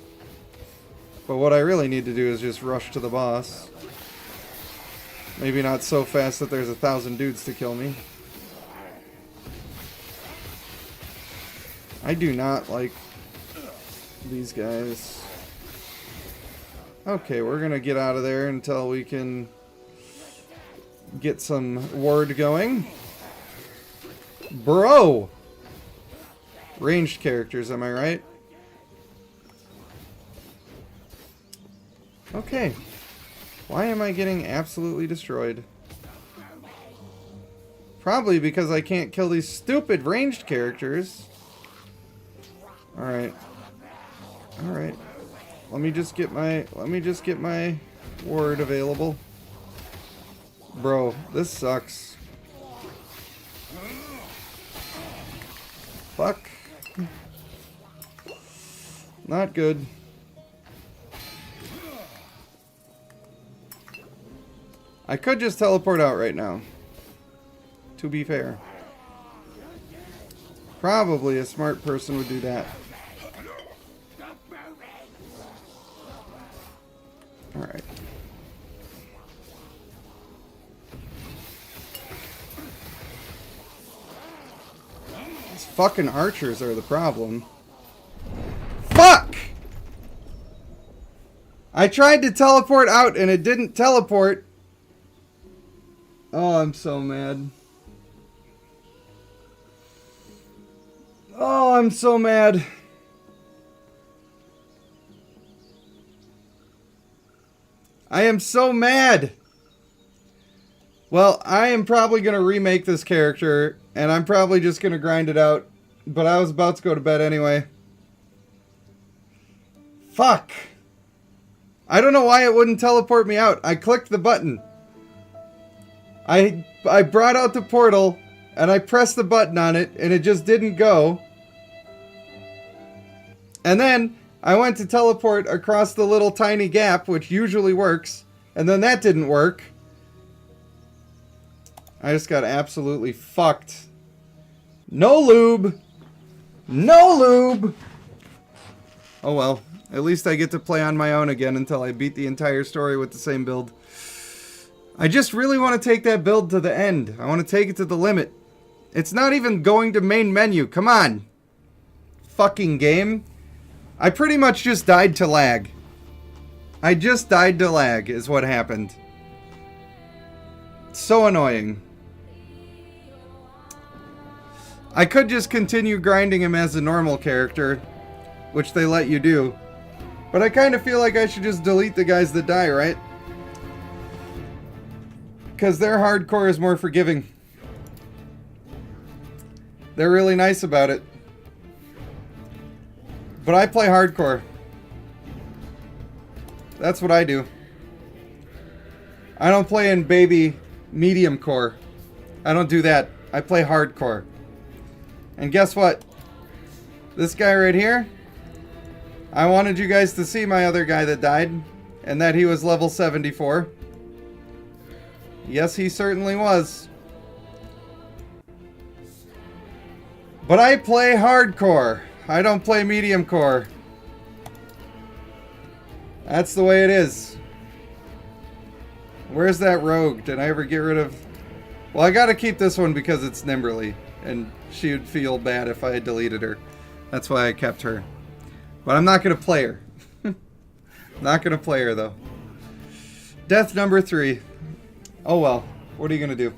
Speaker 1: But what I really need to do is just rush to the boss. Maybe not so fast that there's 1,000 dudes to kill me. I do not like these guys. Okay, we're gonna get out of there until we can get some ward going. Bro! Ranged characters, am I right? Okay. Why am I getting absolutely destroyed? Probably because I can't kill these stupid ranged characters. Alright. Alright. Let me just get my ward available. Bro, this sucks. Fuck. Not good. I could just teleport out right now. To be fair. Probably a smart person would do that. Alright. These fucking archers are the problem. Fuck! I tried to teleport out and it didn't teleport. Oh, I'm so mad. Oh, I'm so mad. I am so mad. Well, I am probably going to remake this character, and I'm probably just going to grind it out. But I was about to go to bed anyway. Fuck. I don't know why it wouldn't teleport me out. I clicked the button. I brought out the portal, and I pressed the button on it, and it just didn't go. And then I went to teleport across the little tiny gap, which usually works, and then that didn't work. I just got absolutely fucked. No lube. No lube. Oh well. At least I get to play on my own again until I beat the entire story with the same build. I just really want to take that build to the end. I want to take it to the limit. It's not even going to main menu. Come on. Fucking game. I pretty much just died to lag. I just died to lag is what happened. So annoying. I could just continue grinding him as a normal character, which they let you do. But I kind of feel like I should just delete the guys that die, right? Because their hardcore is more forgiving. They're really nice about it. But I play hardcore. That's what I do. I don't play in baby medium core. I don't do that. I play hardcore. And guess what? This guy right here, I wanted you guys to see my other guy that died, and that he was level 74. Yes, he certainly was. But I play hardcore. I don't play medium core. That's the way it is. Where's that rogue? Did I ever get rid of... Well, I gotta keep this one because it's Nimberly, and she would feel bad if I had deleted her. That's why I kept her. But I'm not going to play her. Not going to play her, though. Death number 3. Oh, well. What are you going to do?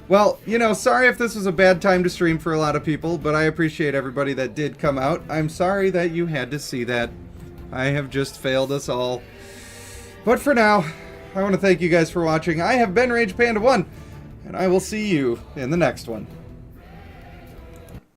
Speaker 1: Well, you know, sorry if this was a bad time to stream for a lot of people, but I appreciate everybody that did come out. I'm sorry that you had to see that. I have just failed us all. But for now, I want to thank you guys for watching. I have been Rage Panda 1, and I will see you in the next one.